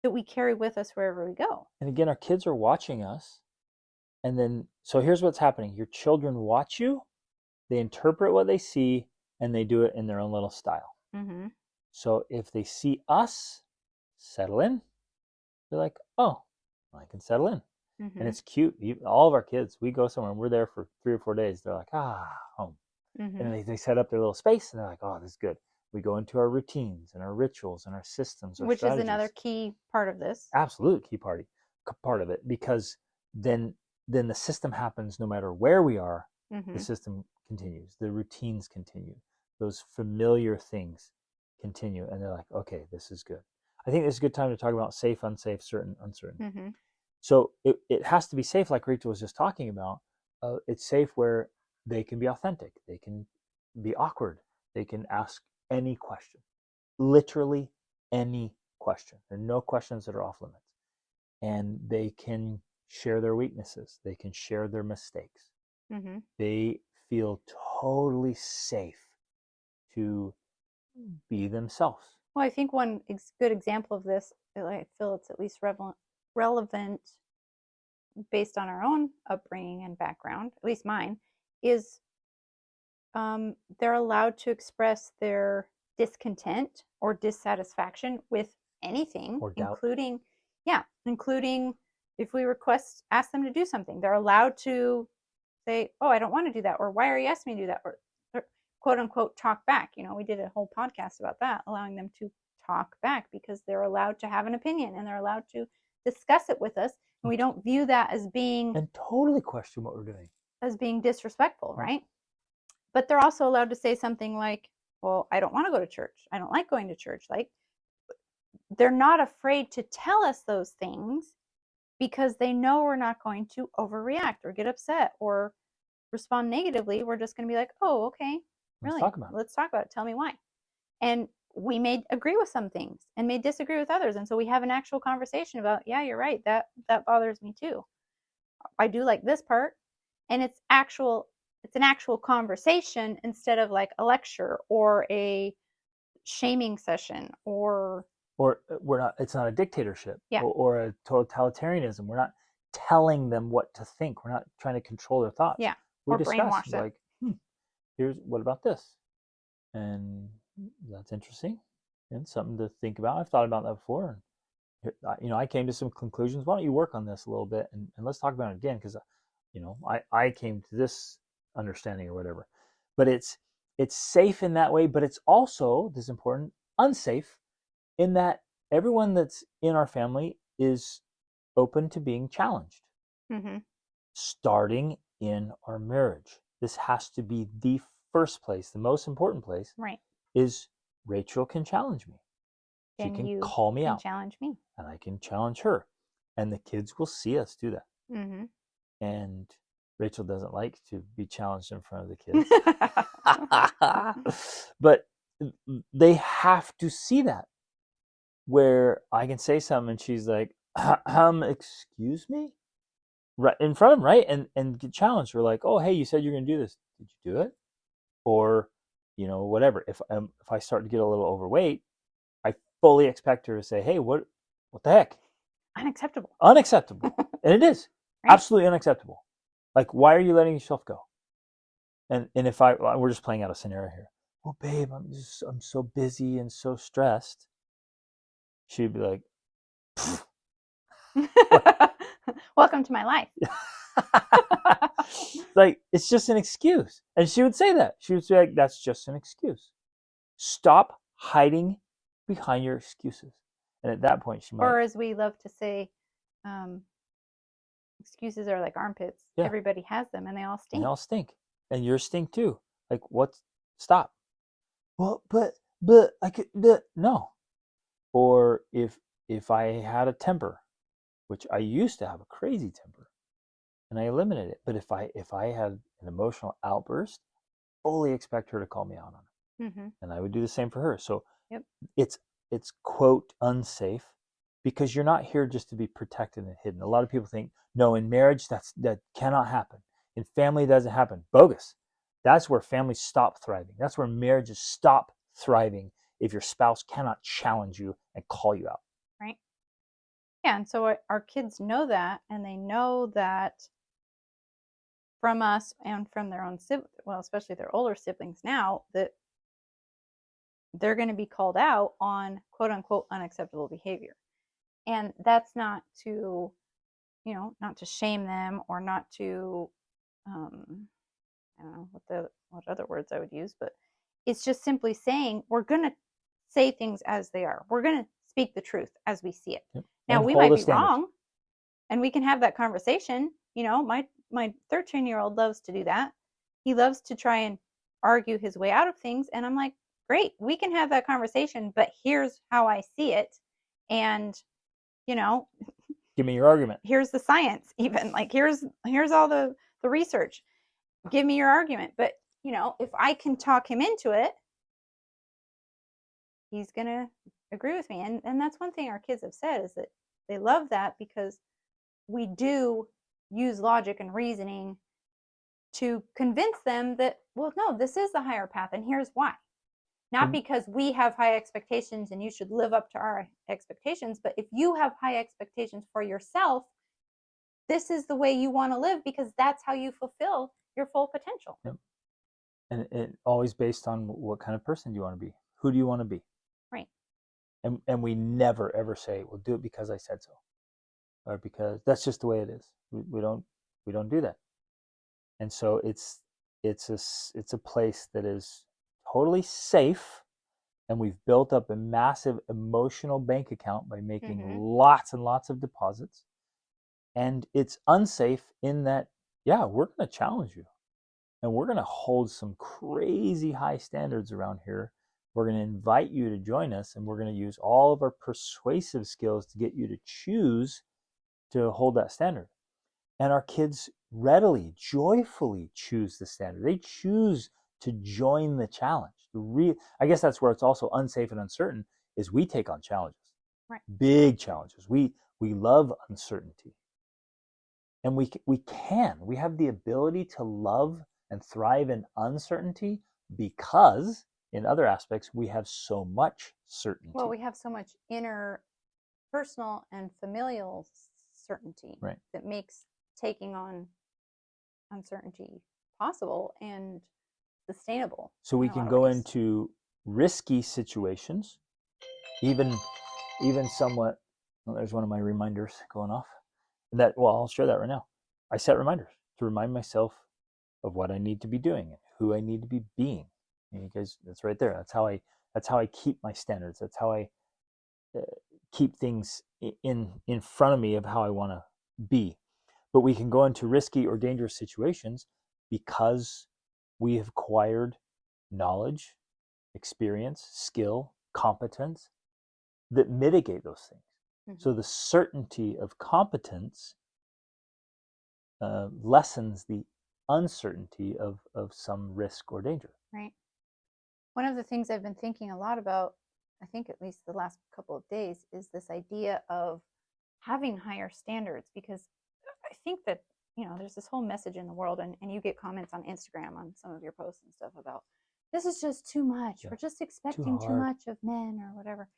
that we carry with us wherever we go. And again, our kids are watching us. And then, so here's what's happening. Your children watch you, they interpret what they see, and they do it in their own little style. Mm-hmm. So if they see us settle in, they're like, oh, I can settle in. Mm-hmm. And it's cute. All of our kids, we go somewhere and we're there for 3 or 4 days. They're like, home. Mm-hmm. And they set up their little space and they're like, oh, this is good. We go into our routines and our rituals and our systems, our Which strategies. is another key part of this. Absolute key part of it, because then the system happens no matter where we are. The system continues, the routines continue, those familiar things continue, and they're like, okay, this is good. I think this is a good time to talk about safe, unsafe, certain, uncertain. So it has to be safe, like Rachel was just talking about. It's safe where they can be authentic, they can be awkward, they can ask any question, literally any question. There are no questions that are off limits. And they can share their weaknesses, they can share their mistakes. They feel totally safe to be themselves. Well, I think one good example of this, I feel it's at least relevant based on our own upbringing and background, at least mine, is they're allowed to express their discontent or dissatisfaction with anything, or doubt. including if we ask them to do something, they're allowed to say, oh, I don't want to do that, or why are you asking me to do that, or quote unquote talk back. We did a whole podcast about that, allowing them to talk back, because they're allowed to have an opinion and they're allowed to discuss it with us, and we don't view that as being, and totally question what we're doing, as being disrespectful, right? But they're also allowed to say something like, well, I don't want to go to church, I don't like going to church. Like, they're not afraid to tell us those things because they know we're not going to overreact or get upset or respond negatively. We're just going to be like, oh, okay, really? Let's talk about it. Tell me why. And we may agree with some things and may disagree with others. And so we have an actual conversation about, yeah, you're right, that bothers me too. I do like this part. And it's an actual conversation instead of like a lecture or a shaming session or we're not, it's not a dictatorship, or a totalitarianism. We're not telling them what to think. We're not trying to control their thoughts. We're brainwash them. Like, what about this? And that's interesting and something to think about. I've thought about that before. And, I came to some conclusions. Why don't you work on this a little bit and let's talk about it again? Because, I came to this understanding or whatever. But it's safe in that way, but it's also, this is important, unsafe in that everyone that's in our family is open to being challenged. Starting in our marriage. This has to be the first place, the most important place. Right. Is Rachel can challenge me. She can call me out. Challenge me. And I can challenge her. And the kids will see us do that. And Rachel doesn't like to be challenged in front of the kids. But they have to see that. Where I can say something and she's like, excuse me? Right in front of them, right? And get challenged. We're like, oh, hey, you said you're going to do this. Did you do it? Or, whatever. If I start to get a little overweight, I fully expect her to say, hey, what the heck? Unacceptable. And it is. Right? Absolutely unacceptable. Like, why are you letting yourself go? And if we're just playing out a scenario here. Well, babe, I'm so busy and so stressed. She'd be like, welcome to my life. Like, it's just an excuse. And she would say that. She would say, like, that's just an excuse. Stop hiding behind your excuses. And at that point, she might. Or as we love to say, excuses are like armpits. Yeah. Everybody has them and they all stink. And yours stink too. Like, what? Stop. Well, but I could, no. Or if I had a temper, which I used to have a crazy temper, and I eliminated it. But if I had an emotional outburst, fully expect her to call me out on it, and I would do the same for her. So it's quote unsafe because you're not here just to be protected and hidden. A lot of people think, no, in marriage that cannot happen. In family, it doesn't happen. Bogus. That's where families stop thriving. That's where marriages stop thriving. If your spouse cannot challenge you and call you out. Right. Yeah, and so our kids know that, and they know that from us and from their own siblings, well, especially their older siblings now, that they're going to be called out on quote unquote unacceptable behavior. And that's not to, not to shame them or not to, I don't know what other words I would use, but It's just simply saying we're going to say things as they are. We're going to speak the truth as we see it. Yep. Now, And we hold might a be standard. wrong, and we can have that conversation. You know, my 13-year-old loves to do that. He loves to try and argue his way out of things, and I'm like, great, we can have that conversation, but here's how I see it. And, you know, Give me your argument. here's the science, even. Like, here's all the research. Give me your argument. But, you know, if I can talk him into it, he's going to agree with me. And that's one thing our kids have said, is that they love that because we do use logic and reasoning to convince them that, well, no, this is the higher path, and here's why. Not because we have high expectations and you should live up to our expectations, but if you have high expectations for yourself, this is the way you want to live, because that's how you fulfill your full potential. Yep. And it always based on what kind of person do you want to be? Who do you want to be? Right. And we never ever say, well, do it because I said so, or because that's just the way it is. We don't do that. And so it's a place that is totally safe, and we've built up a massive emotional bank account by making lots and lots of deposits. And it's unsafe in that, yeah, we're going to challenge you, and we're going to hold some crazy high standards around here. We're going to invite you to join us, and we're going to use all of our persuasive skills to get you to choose to hold that standard. And our kids readily, joyfully choose the standard. They choose to join the challenge. I guess that's where it's also unsafe and uncertain, is we take on challenges. Right. Big challenges. We love uncertainty. And we have the ability to love and thrive in uncertainty because in other aspects we have so much certainty. Well, we have so much inner personal and familial certainty, right, that makes taking on uncertainty possible and sustainable. So we can go into risky situations, even somewhat. Well, there's one of my reminders going off. I'll share that right now. I set reminders to remind myself of what I need to be doing and who I need to be being. And you guys, that's right there. That's how I keep my standards. That's how I keep things in front of me of how I want to be. But we can go into risky or dangerous situations because we have acquired knowledge, experience, skill, competence that mitigate those things. So the certainty of competence lessens the uncertainty of some risk or danger. Right. One of the things I've been thinking a lot about, I think at least the last couple of days, is this idea of having higher standards, because I think that, you know, there's this whole message in the world, and you get comments on Instagram on some of your posts and stuff about, this is just too much. Yeah. We're just expecting too much of men or whatever.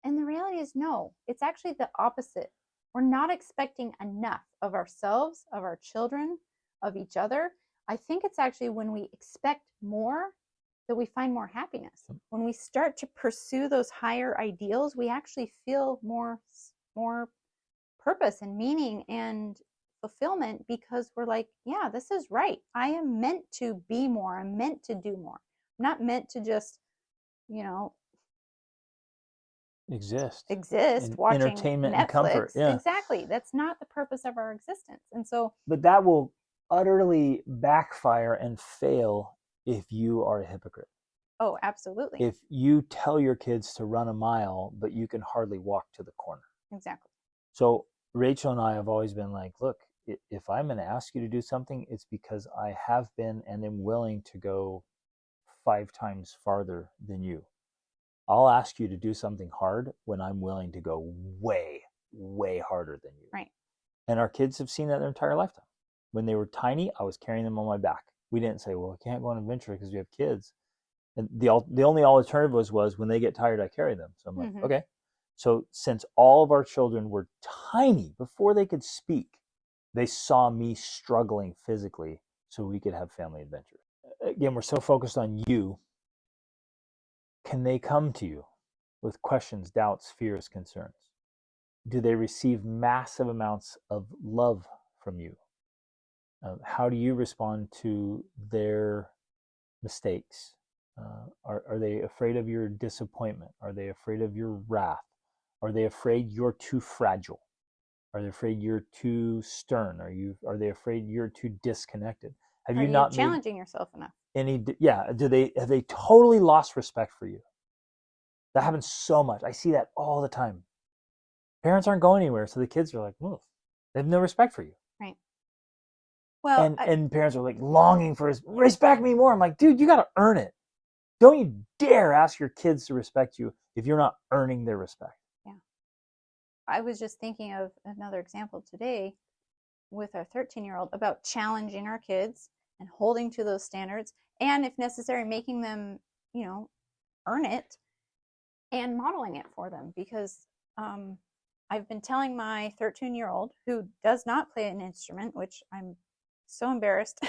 And the reality is, no, it's actually the opposite. We're not expecting enough of ourselves, of our children, of each other. I think it's actually when we expect more that we find more happiness. When we start to pursue those higher ideals, we actually feel more purpose and meaning and fulfillment, because we're like, yeah, this is right. I am meant to be more. I'm meant to do more. I'm not meant to just, you know, exist watching entertainment Netflix. And comfort. Yeah, exactly. That's not the purpose of our existence. And so, but that will utterly backfire and fail if you are a hypocrite. Oh, absolutely. If you tell your kids to run a mile but you can hardly walk to the corner. Exactly. So Rachel and I have always been like, look, if I'm going to ask you to do something, it's because I have been and am willing to go 5 times farther than you. I'll ask you to do something hard when I'm willing to go way, way harder than you. Right. And our kids have seen that their entire lifetime. When they were tiny, I was carrying them on my back. We didn't say, well, we can't go on an adventure because we have kids. And the only alternative was when they get tired, I carry them. So I'm like, okay. So since all of our children were tiny, before they could speak, they saw me struggling physically so we could have family adventures. Again, we're so focused on you. Can they come to you with questions, doubts, fears, concerns? Do they receive massive amounts of love from you? How do you respond to their mistakes? Are they afraid of your disappointment? Are they afraid of your wrath? Are they afraid you're too fragile? Are they afraid you're too stern? Are they afraid you're too disconnected? Have Are you you not made challenging yourself enough? any, yeah, have they totally lost respect for you? That happens so much. I see that all the time. Parents aren't going anywhere, so the kids are like, move. They have no respect for you. Right. Well, And parents are like longing for respect me more. I'm like, dude, you got to earn it. Don't you dare ask your kids to respect you if you're not earning their respect. yeah. I was just thinking of another example today with our 13-year-old about challenging our kids and holding to those standards, and if necessary, making them, earn it and modeling it for them. Because I've been telling my 13-year-old, who does not play an instrument, which I'm so embarrassed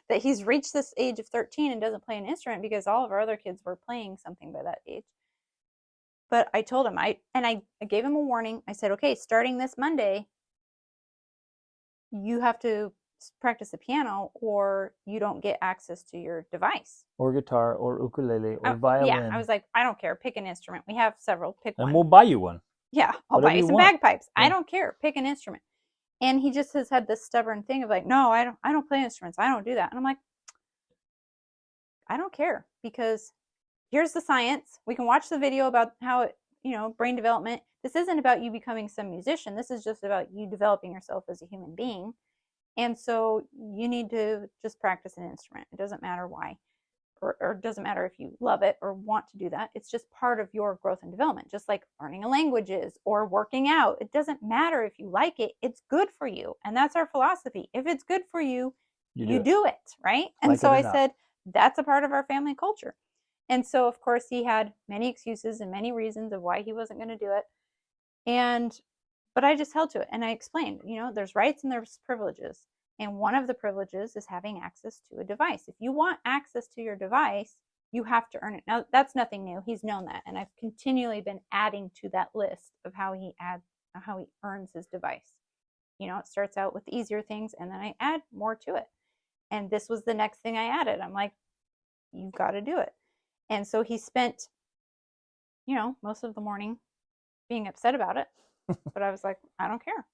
that he's reached this age of 13 and doesn't play an instrument, because all of our other kids were playing something by that age. But I told him, I gave him a warning. I said, okay, starting this Monday, you have to practice the piano or you don't get access to your device. Or guitar or ukulele or violin. Yeah, I was like, I don't care. Pick an instrument. We have several. Pick one. And we'll buy you one. Yeah, I'll buy you some bagpipes. Yeah. I don't care. Pick an instrument. And he just has had this stubborn thing of like, no, I don't play instruments. I don't do that. And I'm like, I don't care, because here's the science. We can watch the video about how it, brain development. This isn't about you becoming some musician. This is just about you developing yourself as a human being. And so you need to just practice an instrument. It doesn't matter why, or it doesn't matter if you love it or want to do that. It's just part of your growth and development, just like learning a language is, or working out. It doesn't matter if you like it. It's good for you. And that's our philosophy. If it's good for you, you do it, right? And like so I said, that's a part of our family culture. And so, of course, he had many excuses and many reasons of why he wasn't going to do it. But I just held to it, and I explained, there's rights and there's privileges. And one of the privileges is having access to a device. If you want access to your device, you have to earn it. Now, that's nothing new. He's known that. And I've continually been adding to that list of how he earns his device. It starts out with the easier things, and then I add more to it. And this was the next thing I added. I'm like, you've got to do it. And so he spent, most of the morning being upset about it. But I was like, I don't care.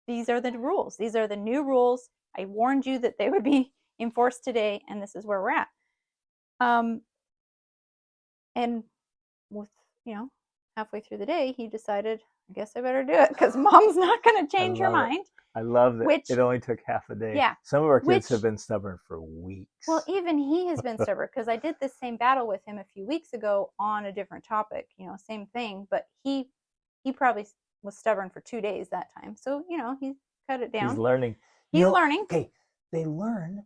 These are the rules. These are the new rules. I warned you that they would be enforced today, and this is where we're at. And with, halfway through the day, he decided, I guess I better do it, because mom's not going to change her mind. I love that it only took half a day. Yeah. Some of our kids have been stubborn for weeks. Well, even he has been stubborn, because I did this same battle with him a few weeks ago on a different topic, same thing, but he probably was stubborn for 2 days that time. So, he cut it down. He's learning. He's learning. Okay, they learn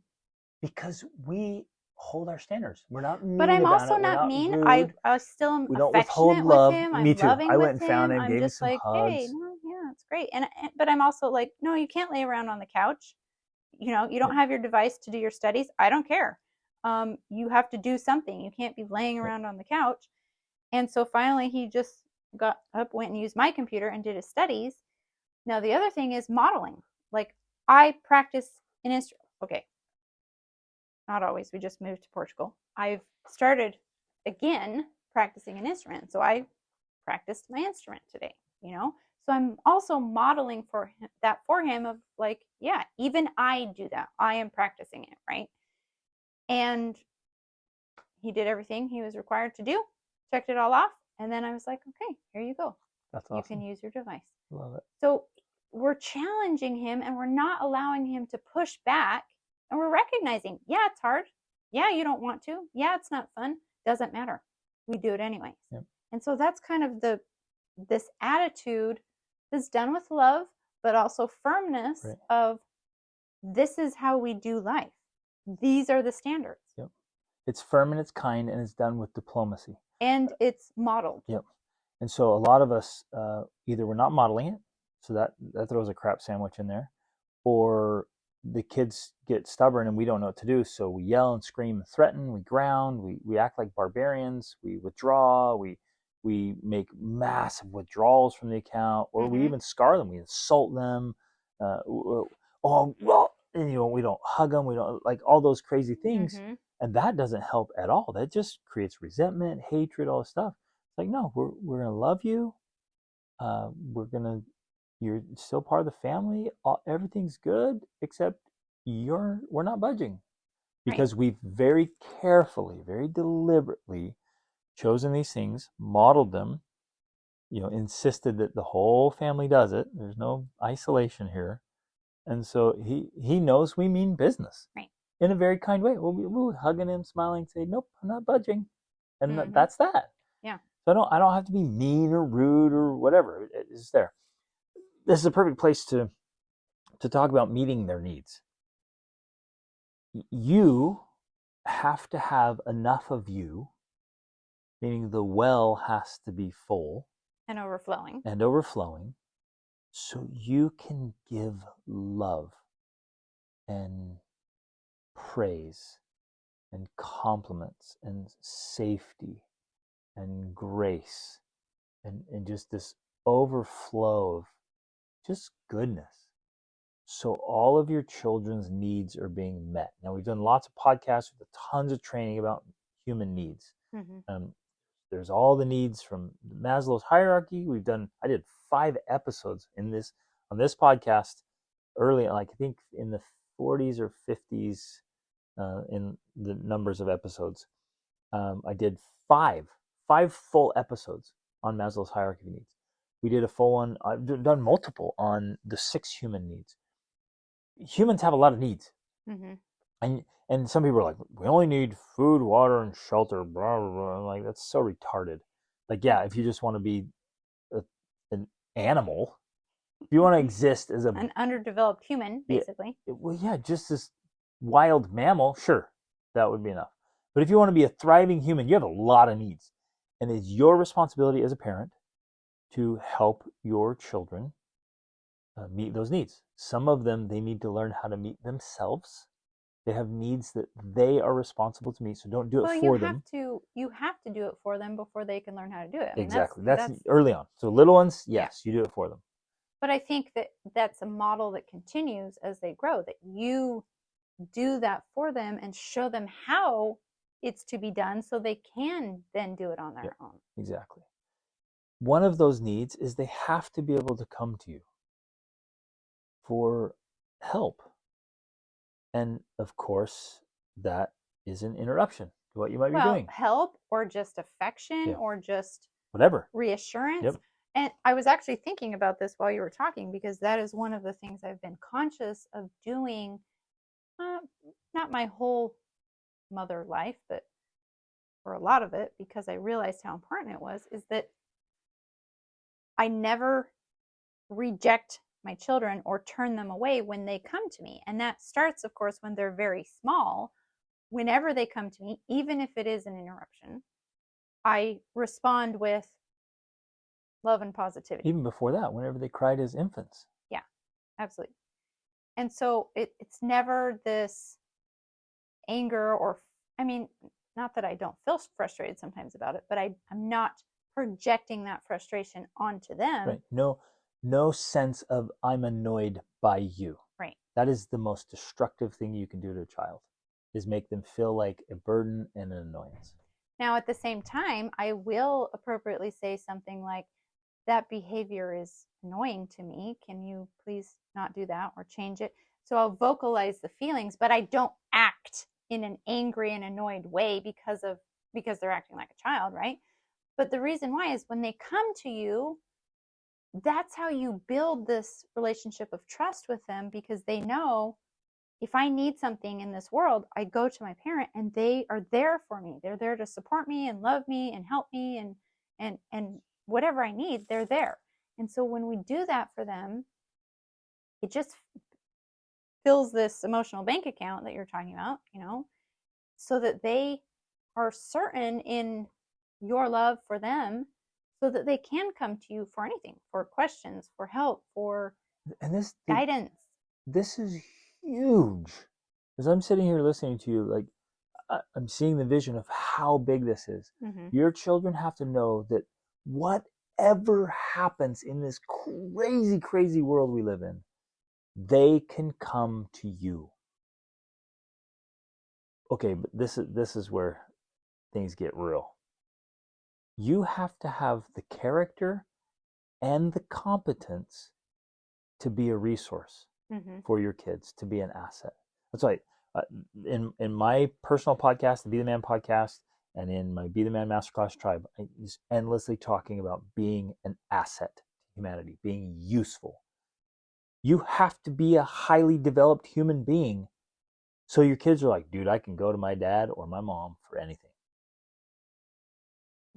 because we hold our standards. We're not mean. But I'm also not mean. Rude. I still am affectionate with him. I'm loving with him. I went and found him, gave him some hugs. Hey, yeah, it's great. But I'm also like, no, you can't lay around on the couch. You don't have your device to do your studies. I don't care. You have to do something. You can't be laying around on the couch. And so finally he just got up, went and used my computer and did his studies. Now the other thing is modeling. Like, I practice an instrument. Okay, not always. We just moved to Portugal. I've started again practicing an instrument. So I practiced my instrument today, So I'm also modeling for him of like, yeah, even I do that. I am practicing it, right? And he did everything he was required to do, checked it all off. And then I was like, okay, here you go. That's awesome. You can use your device. Love it. So we're challenging him, and we're not allowing him to push back. And we're recognizing, yeah, it's hard. Yeah, you don't want to. Yeah, it's not fun. Doesn't matter. We do it anyways. Yep. And so that's kind of this attitude that's done with love, but also firmness of, this is how we do life. These are the standards. Yep. It's firm and it's kind, and it's done with diplomacy. And it's modeled. Yep. And so a lot of us, either we're not modeling it, so that throws a crap sandwich in there, or the kids get stubborn and we don't know what to do, so we yell and scream and threaten, we ground, we act like barbarians, we withdraw, we make massive withdrawals from the account, or we even scar them, we insult them, we don't hug them, we don't, like, all those crazy things. And that doesn't help at all. That just creates resentment, hatred, all this stuff. It's like, no, we're gonna love you. We're gonna, you're still part of the family. Everything's good, except we're not budging, Right. because we've very carefully, very deliberately chosen these things, modeled them, insisted that the whole family does it. There's no isolation here. And so he knows we mean business, Right. in a very kind way. We'll hugging him, smiling, say, "Nope, I'm not budging," and that's that. Yeah. So I don't have to be mean or rude or whatever. It's there. This is a perfect place to talk about meeting their needs. You have to have enough of you, meaning the well has to be full And overflowing. So you can give love and praise and compliments and safety and grace and just this overflow of just goodness. So all of your children's needs are being met. Now, we've done lots of podcasts with tons of training about human needs. There's all the needs from Maslow's hierarchy. I did 5 episodes on this podcast early, like I think in the 40s or 50s, in the numbers of episodes. I did five full episodes on Maslow's hierarchy of needs. We did a full one. I've done multiple on the 6 human needs. Humans have a lot of needs. And some people are like, we only need food, water, and shelter, blah, blah, blah. I'm like, that's so retarded. Like, yeah, if you just want to be an animal, if you want to exist as an underdeveloped human, basically. Just this wild mammal, sure, that would be enough. But if you want to be a thriving human, you have a lot of needs. And it's your responsibility as a parent to help your children meet those needs. Some of them, they need to learn how to meet themselves. They have needs that they are responsible to meet, so don't do it for them. You have to do it for them before they can learn how to do it. Exactly. That's early on. So little ones, yes, you do it for them. But I think that's a model that continues as they grow, that you do that for them and show them how it's to be done so they can then do it on their own. Exactly. One of those needs is they have to be able to come to you for help. And of course, that is an interruption to what you might be doing. Help or just affection or just whatever. Reassurance. Yep. And I was actually thinking about this while you were talking, because that is one of the things I've been conscious of doing, not my whole mother life, but for a lot of it, because I realized how important it was, is that I never reject my children or turn them away when they come to me. And that starts, of course, when they're very small. Whenever they come to me, even if it is an interruption, I respond with love and positivity. Even before that, whenever they cried as infants. Yeah, absolutely. And so it's never this anger or, not that I don't feel frustrated sometimes about it, but I'm not projecting that frustration onto them. Right. No sense of I'm annoyed by you. Right. That is the most destructive thing you can do to a child, is make them feel like a burden and an annoyance. Now, at the same time, I will appropriately say something like, that behavior is annoying to me. Can you please not do that or change it? So I'll vocalize the feelings, but I don't act in an angry and annoyed way because they're acting like a child, right? But the reason why is when they come to you, that's how you build this relationship of trust with them, because they know if I need something in this world, I go to my parent and they are there for me. They're there to support me and love me and help me and whatever I need, they're there. And so when we do that for them, it just fills this emotional bank account that you're talking about, so that they are certain in your love for them, so that they can come to you for anything, for questions, for help, for guidance. This is huge. As I'm sitting here listening to you, like, I'm seeing the vision of how big this is. Mm-hmm. Your children have to know that whatever happens in this crazy, crazy world we live in, they can come to you. okay, but this is where things get real. You have to have the character and the competence to be a resource Mm-hmm. for your kids, to be an asset. That's why uh, in my personal podcast, the Be the Man podcast, and in my Be the Man Masterclass Tribe, I just endlessly talking about being an asset to humanity, being useful. You have to be a highly developed human being so your kids are like, dude, I can go to my dad or my mom for anything.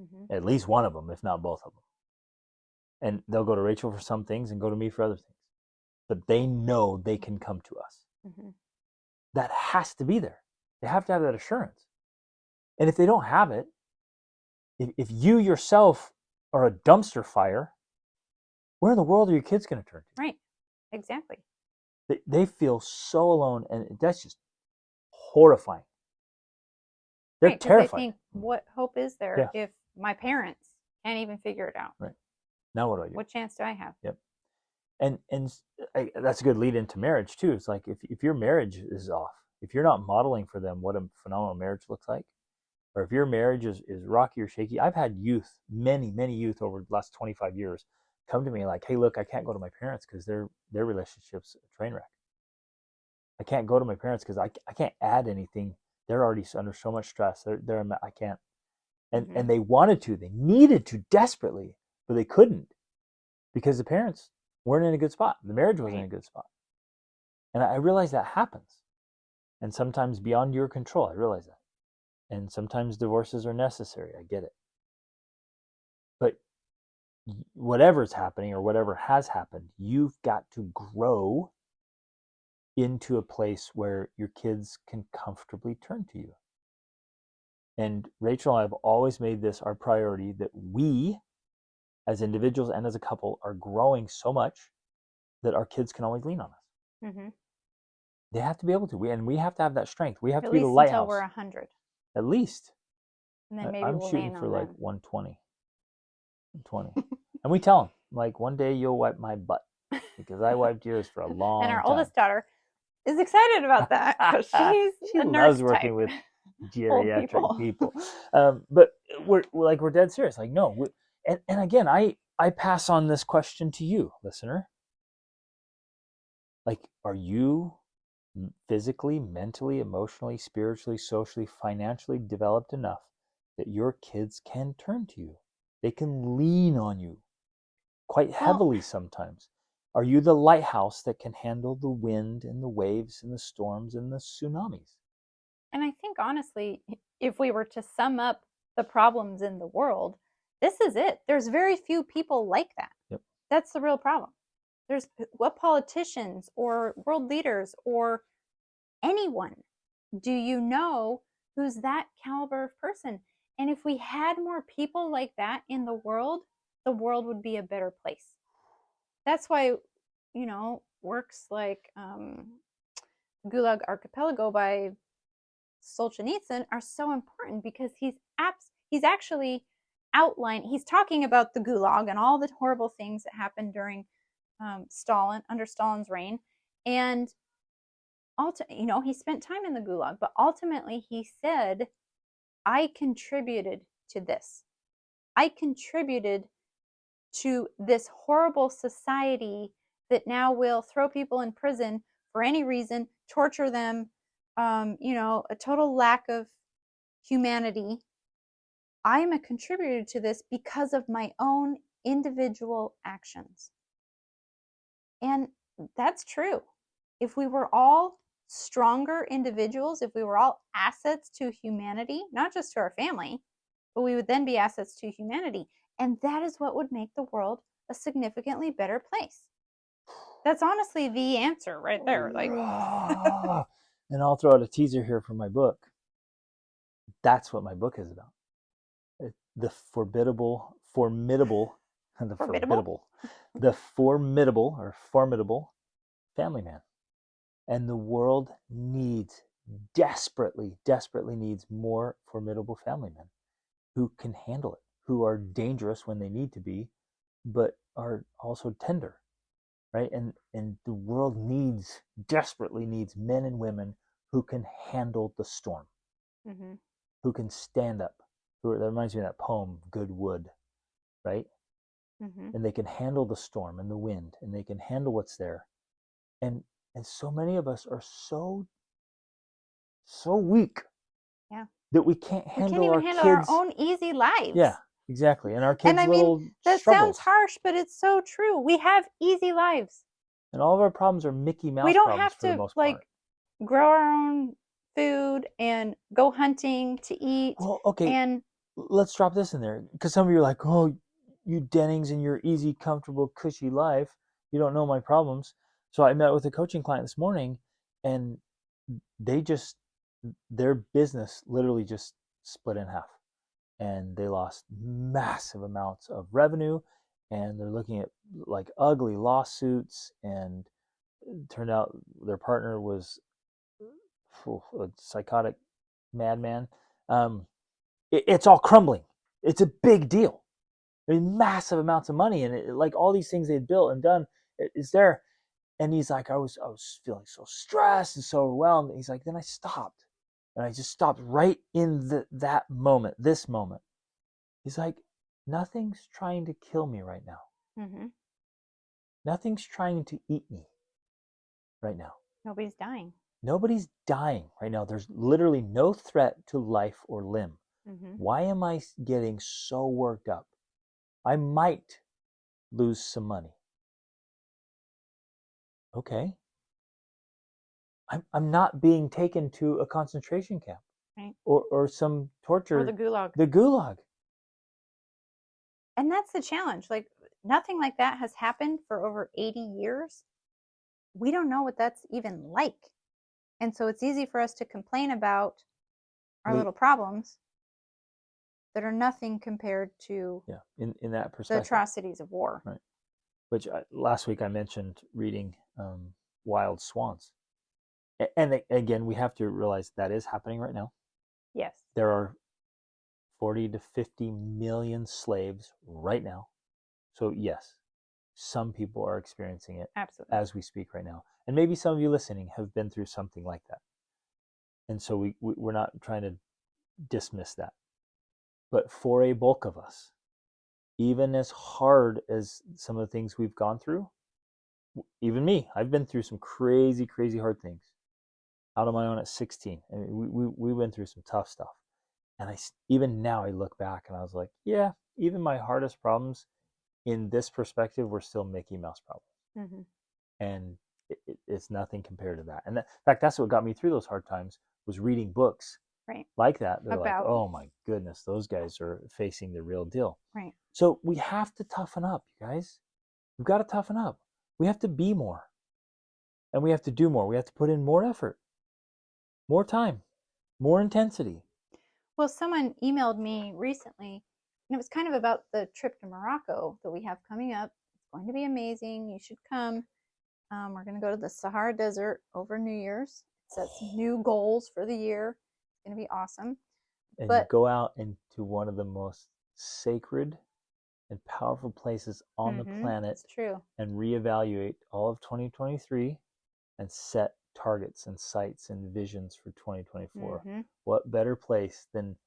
Mm-hmm. At least one of them, if not both of them. And they'll go to Rachel for some things and go to me for other things. But they know they can come to us. Mm-hmm. That has to be there. They have to have that assurance. And if they don't have it, if you yourself are a dumpster fire, where in the world are your kids going to turn to? Right. Exactly. They feel so alone, and that's just horrifying. They're Right. Because they terrified. think, what hope is there Yeah. if my parents can't even figure it out? Right. Now what do I do? What chance do I have? Yep. And that's a good lead into marriage too. It's like if your marriage is off, if you're not modeling for them what a phenomenal marriage looks like, or if your marriage is rocky or shaky. I've had youth, many youth over the last 25 years come to me like, hey, look, I can't go to my parents because their relationship's a train wreck. I can't go to my parents because I can't add anything. They're already under so much stress. I can't. Mm-hmm. And they wanted to, they needed to desperately, but they couldn't because the parents weren't in a good spot. The marriage wasn't in a good spot. And I realize that happens. And sometimes beyond your control, I realize that. And sometimes divorces are necessary. I get it. But whatever's happening or whatever has happened, you've got to grow into a place where your kids can comfortably turn to you. And Rachel and I have always made this our priority that we, as individuals and as a couple, are growing so much that our kids can always lean on us. Mm-hmm. They have to be able to. We have to have that strength. We have At to be the least lighthouse. until we're 100. At least. And then maybe I'm we'll shooting lean for on like them. 120. 120. And we tell them, like, one day you'll wipe my butt because I wiped yours for a long time. And our oldest daughter is excited about that because she a loves nurse working type. with Old geriatric people. But we're dead serious. Like, no. And again, I pass on this question to you, listener. Like, are you physically, mentally, emotionally, spiritually, socially, financially developed enough that your kids can turn to you? They can lean on you quite heavily sometimes. Are you the lighthouse that can handle the wind and the waves and the storms and the tsunamis? And I think, honestly, if we were to sum up the problems in the world, this is it. There's very few people like that. Yep. That's the real problem. There's what politicians or world leaders or anyone do you know who's that caliber of person? And if we had more people like that in the world would be a better place. That's why, works like Gulag Archipelago by Solzhenitsyn are so important because he's actually he's talking about the Gulag and all the horrible things that happened during under Stalin's reign, and he spent time in the Gulag, but ultimately he said, I contributed to this. I contributed to this horrible society that now will throw people in prison for any reason, torture them, a total lack of humanity. I'm a contributor to this because of my own individual actions. And that's true. If we were all stronger individuals, if we were all assets to humanity, not just to our family, but we would then be assets to humanity. And that is what would make the world a significantly better place. That's honestly the answer right there. Like, and I'll throw out a teaser here for my book. That's what my book is about. The formidable family man. And the world desperately needs more formidable family men who can handle it, who are dangerous when they need to be, but are also tender, right? And the world desperately needs men and women who can handle the storm. Mm-hmm. who can stand up. That reminds me of that poem, Good Wood, right? Mm-hmm. And they can handle the storm and the wind, and they can handle what's there. And so many of us are so weak Yeah. that we can't We can't handle even our handle our kids. own easy lives. Yeah, exactly. And our And kids' I mean, little that sounds struggles. harsh, but it's so true. We have easy lives. And all of our problems are Mickey We Mouse don't problems have for the to most like part. grow our own food and go hunting to eat. Well, okay, And let's drop this in there, because some of you are like, oh, you Dennings and your easy, comfortable, cushy life, you don't know my problems. So I met with a coaching client this morning, and their business literally just split in half, and they lost massive amounts of revenue, and they're looking at like ugly lawsuits, and it turned out their partner was a psychotic madman. It's all crumbling. It's a big deal. There's massive amounts of money, and like all these things they'd built and done is there. And he's like, I was feeling so stressed and so overwhelmed. He's like, then I stopped, and I just stopped right in that moment, this moment. He's like, nothing's trying to kill me right now. mm-hmm. Nothing's trying to eat me right now. Nobody's dying. Nobody's dying right now. There's literally no threat to life or limb. Mm-hmm. Why am I getting so worked up? I might lose some money. Okay. I'm not being taken to a concentration camp, right, or some torture. or the gulag. The gulag. And that's the challenge. Like, nothing like that has happened for over 80 years. We don't know what that's even like. And so it's easy for us to complain about our little problems that are nothing compared to in that the perspective. atrocities of war. Right. Which last week I mentioned reading Wild Swans. And again, we have to realize that is happening right now. Yes. There are 40 to 50 million slaves right now. So yes, some people are experiencing it. Absolutely. As we speak right now. And maybe some of you listening have been through something like that. And so we're not trying to dismiss that. But for a bulk of us, even as hard as some of the things we've gone through, even me, I've been through some crazy, crazy hard things out on my own at 16. I mean, we went through some tough stuff. And even now I look back and I was like, yeah, even my hardest problems in this perspective were still Mickey Mouse problems. Mm-hmm. And it's nothing compared to that. And in fact, that's what got me through those hard times, was reading books right. like that. They're about, like, oh my goodness, those guys are facing the real deal. Right. So we have to toughen up, you guys. We've got to toughen up. We have to be more. And we have to do more. We have to put in more effort, more time, more intensity. Well, someone emailed me recently, and it was kind of about the trip to Morocco that we have coming up. It's going to be amazing. You should come. We're going to go to the Sahara Desert over New Year's. It sets new goals for the year. It's going to be awesome. And but go out into one of the most sacred and powerful places on the planet. It's true. And reevaluate all of 2023 and set targets and sights and visions for 2024. What better place than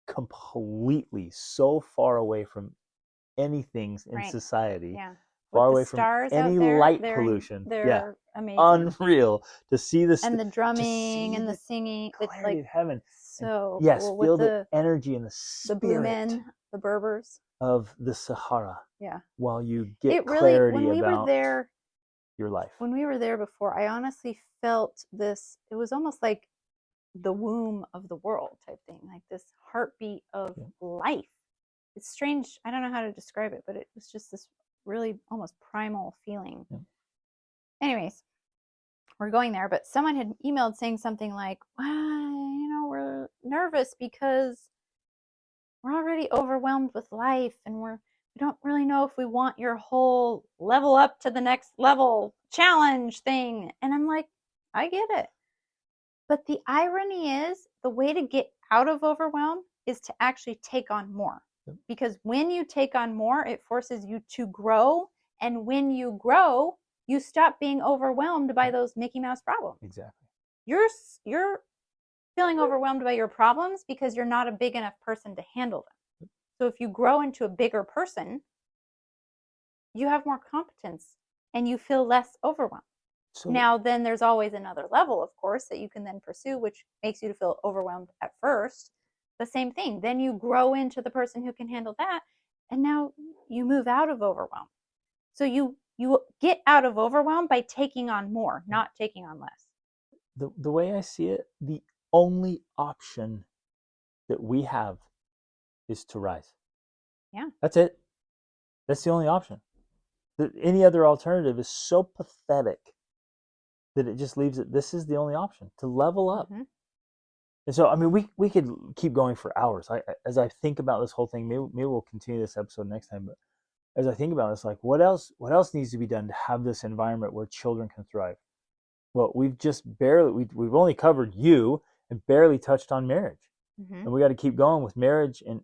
completely so far away from anything in society, far away from any light pollution. They're amazing. Unreal to see this, and the drumming and the singing. It's like heaven. So and yes, cool. Feel the energy and the spirit, the blue men, the Berbers of the Sahara. Yeah. While you get it really, clarity when we about were there, your life. When we were there before, I honestly felt this. It was almost like the womb of the world type thing, like this heartbeat of life. It's strange. I don't know how to describe it, but it was just this really almost primal feeling. Anyways, we're going there, but someone had emailed saying something like, we're nervous because we're already overwhelmed with life, and we don't really know if we want your whole level up to the next level challenge thing. And I'm like, I get it. But the irony is, the way to get out of overwhelm is to actually take on more. Because when you take on more, it forces you to grow. And when you grow, you stop being overwhelmed by those Mickey Mouse problems. Exactly. Your feeling overwhelmed by your problems because you're not a big enough person to handle them. So if you grow into a bigger person, you have more competence and you feel less overwhelmed. So Now, then there's always another level, of course, that you can then pursue, which makes you feel overwhelmed at first. The same thing. Then you grow into the person who can handle that, and now you move out of overwhelm. So you get out of overwhelm by taking on more, not taking on less. the way I see it, the only option that we have is to rise. Yeah. That's it. That's the only option. Any other alternative is so pathetic that it just leaves it. This is the only option to level up. Mm-hmm. And so, I mean, we could keep going for hours. As I think about this whole thing, maybe we'll continue this episode next time. But as I think about this, like what else needs to be done to have this environment where children can thrive? Well, we've only covered you and barely touched on marriage. Mm-hmm. And we got to keep going with marriage and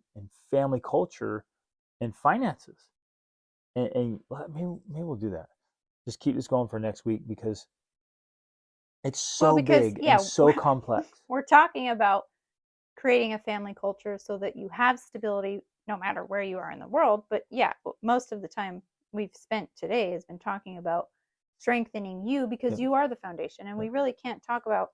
family culture and finances. And maybe we'll do that. Just keep this going for next week because it's so big and so complex. We're talking about creating a family culture so that you have stability no matter where you are in the world. But yeah, most of the time we've spent today has been talking about strengthening you because you are the foundation. And we really can't talk about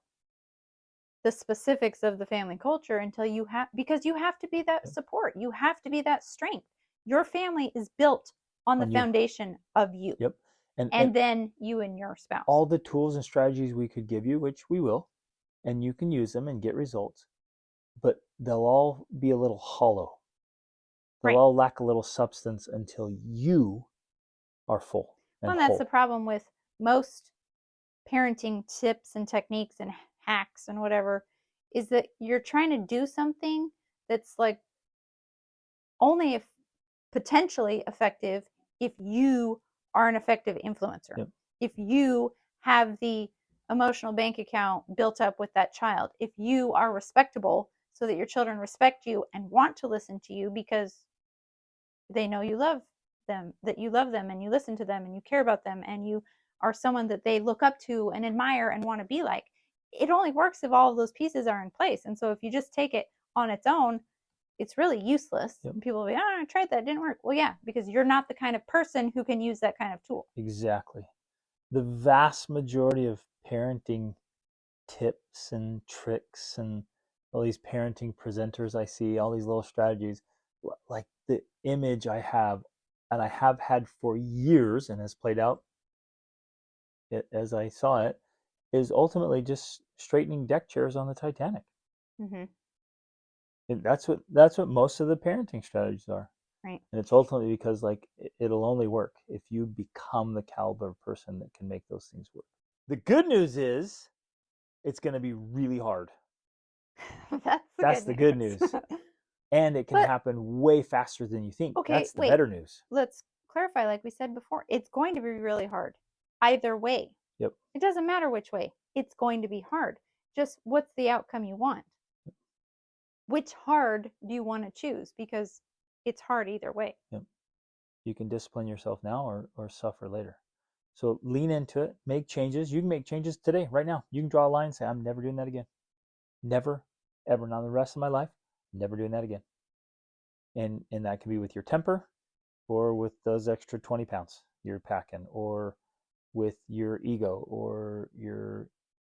the specifics of the family culture until because you have to be that support. You have to be that strength. Your family is built on the foundation of you. Yep. And then you and your spouse. All the tools and strategies we could give you, which we will, and you can use them and get results, but they'll all be a little hollow. They'll all lack a little substance until you are full. And that's the problem with most parenting tips and techniques and hacks and whatever, is that you're trying to do something that's like only if potentially effective if you are an effective influencer. Yep. If you have the emotional bank account built up with that child, if you are respectable so that your children respect you and want to listen to you because they know you love them, that you love them and you listen to them and you care about them and you are someone that they look up to and admire and want to be like. It only works if all of those pieces are in place. And so if you just take it on its own, it's really useless. Yep. People will be, oh, I tried that, it didn't work. Well, yeah, because you're not the kind of person who can use that kind of tool. Exactly. The vast majority of parenting tips and tricks and all these parenting presenters I see, all these little strategies, like the image I have, and I have had for years and has played out as I saw it, is ultimately just straightening deck chairs on the Titanic. Mm-hmm. And that's what most of the parenting strategies are. Right. And it's ultimately because like it'll only work if you become the caliber of person that can make those things work. The good news is it's going to be really hard. That's the good news. And it can happen way faster than you think. Okay, that's the better news. Let's clarify, like we said before, it's going to be really hard. Either way. Yep. It doesn't matter which way. It's going to be hard. Just what's the outcome you want? Which hard do you want to choose? Because it's hard either way. Yep. You can discipline yourself now or suffer later. So lean into it, make changes. You can make changes today, right now. You can draw a line and say, I'm never doing that again. Never, ever, not the rest of my life, never doing that again. And that can be with your temper or with those extra 20 pounds you're packing, or with your ego or your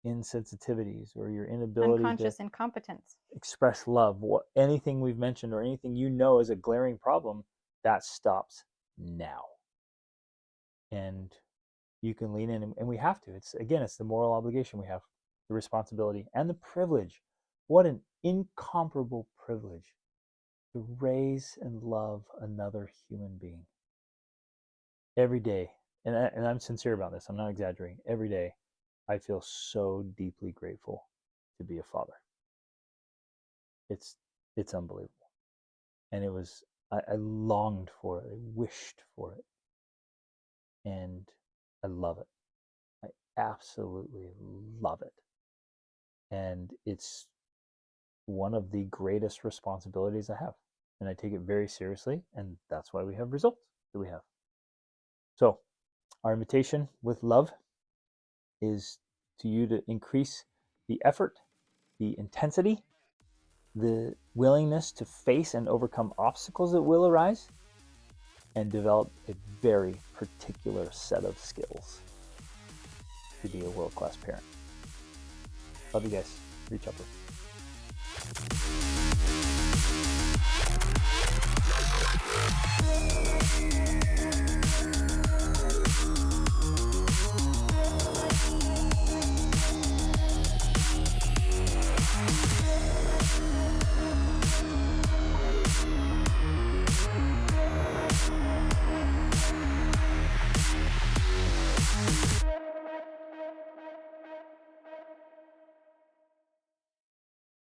insensitivities or your inability unconscious incompetence express love. Anything we've mentioned or anything you know is a glaring problem, that stops now. And you can lean in, and we have to. It's the moral obligation we have, the responsibility and the privilege. What an incomparable privilege to raise and love another human being. Every day, and I'm sincere about this, I'm not exaggerating, every day I feel so deeply grateful to be a father. It's unbelievable. And it was, I longed for it, I wished for it, and I love it. I absolutely love it. And it's one of the greatest responsibilities I have. And I take it very seriously, and that's why we have results that we have. So, our invitation with love is to you to increase the effort the intensity, the willingness to face and overcome obstacles that will arise, and develop a very particular set of skills to be a world-class parent. Love you guys. Reach upward.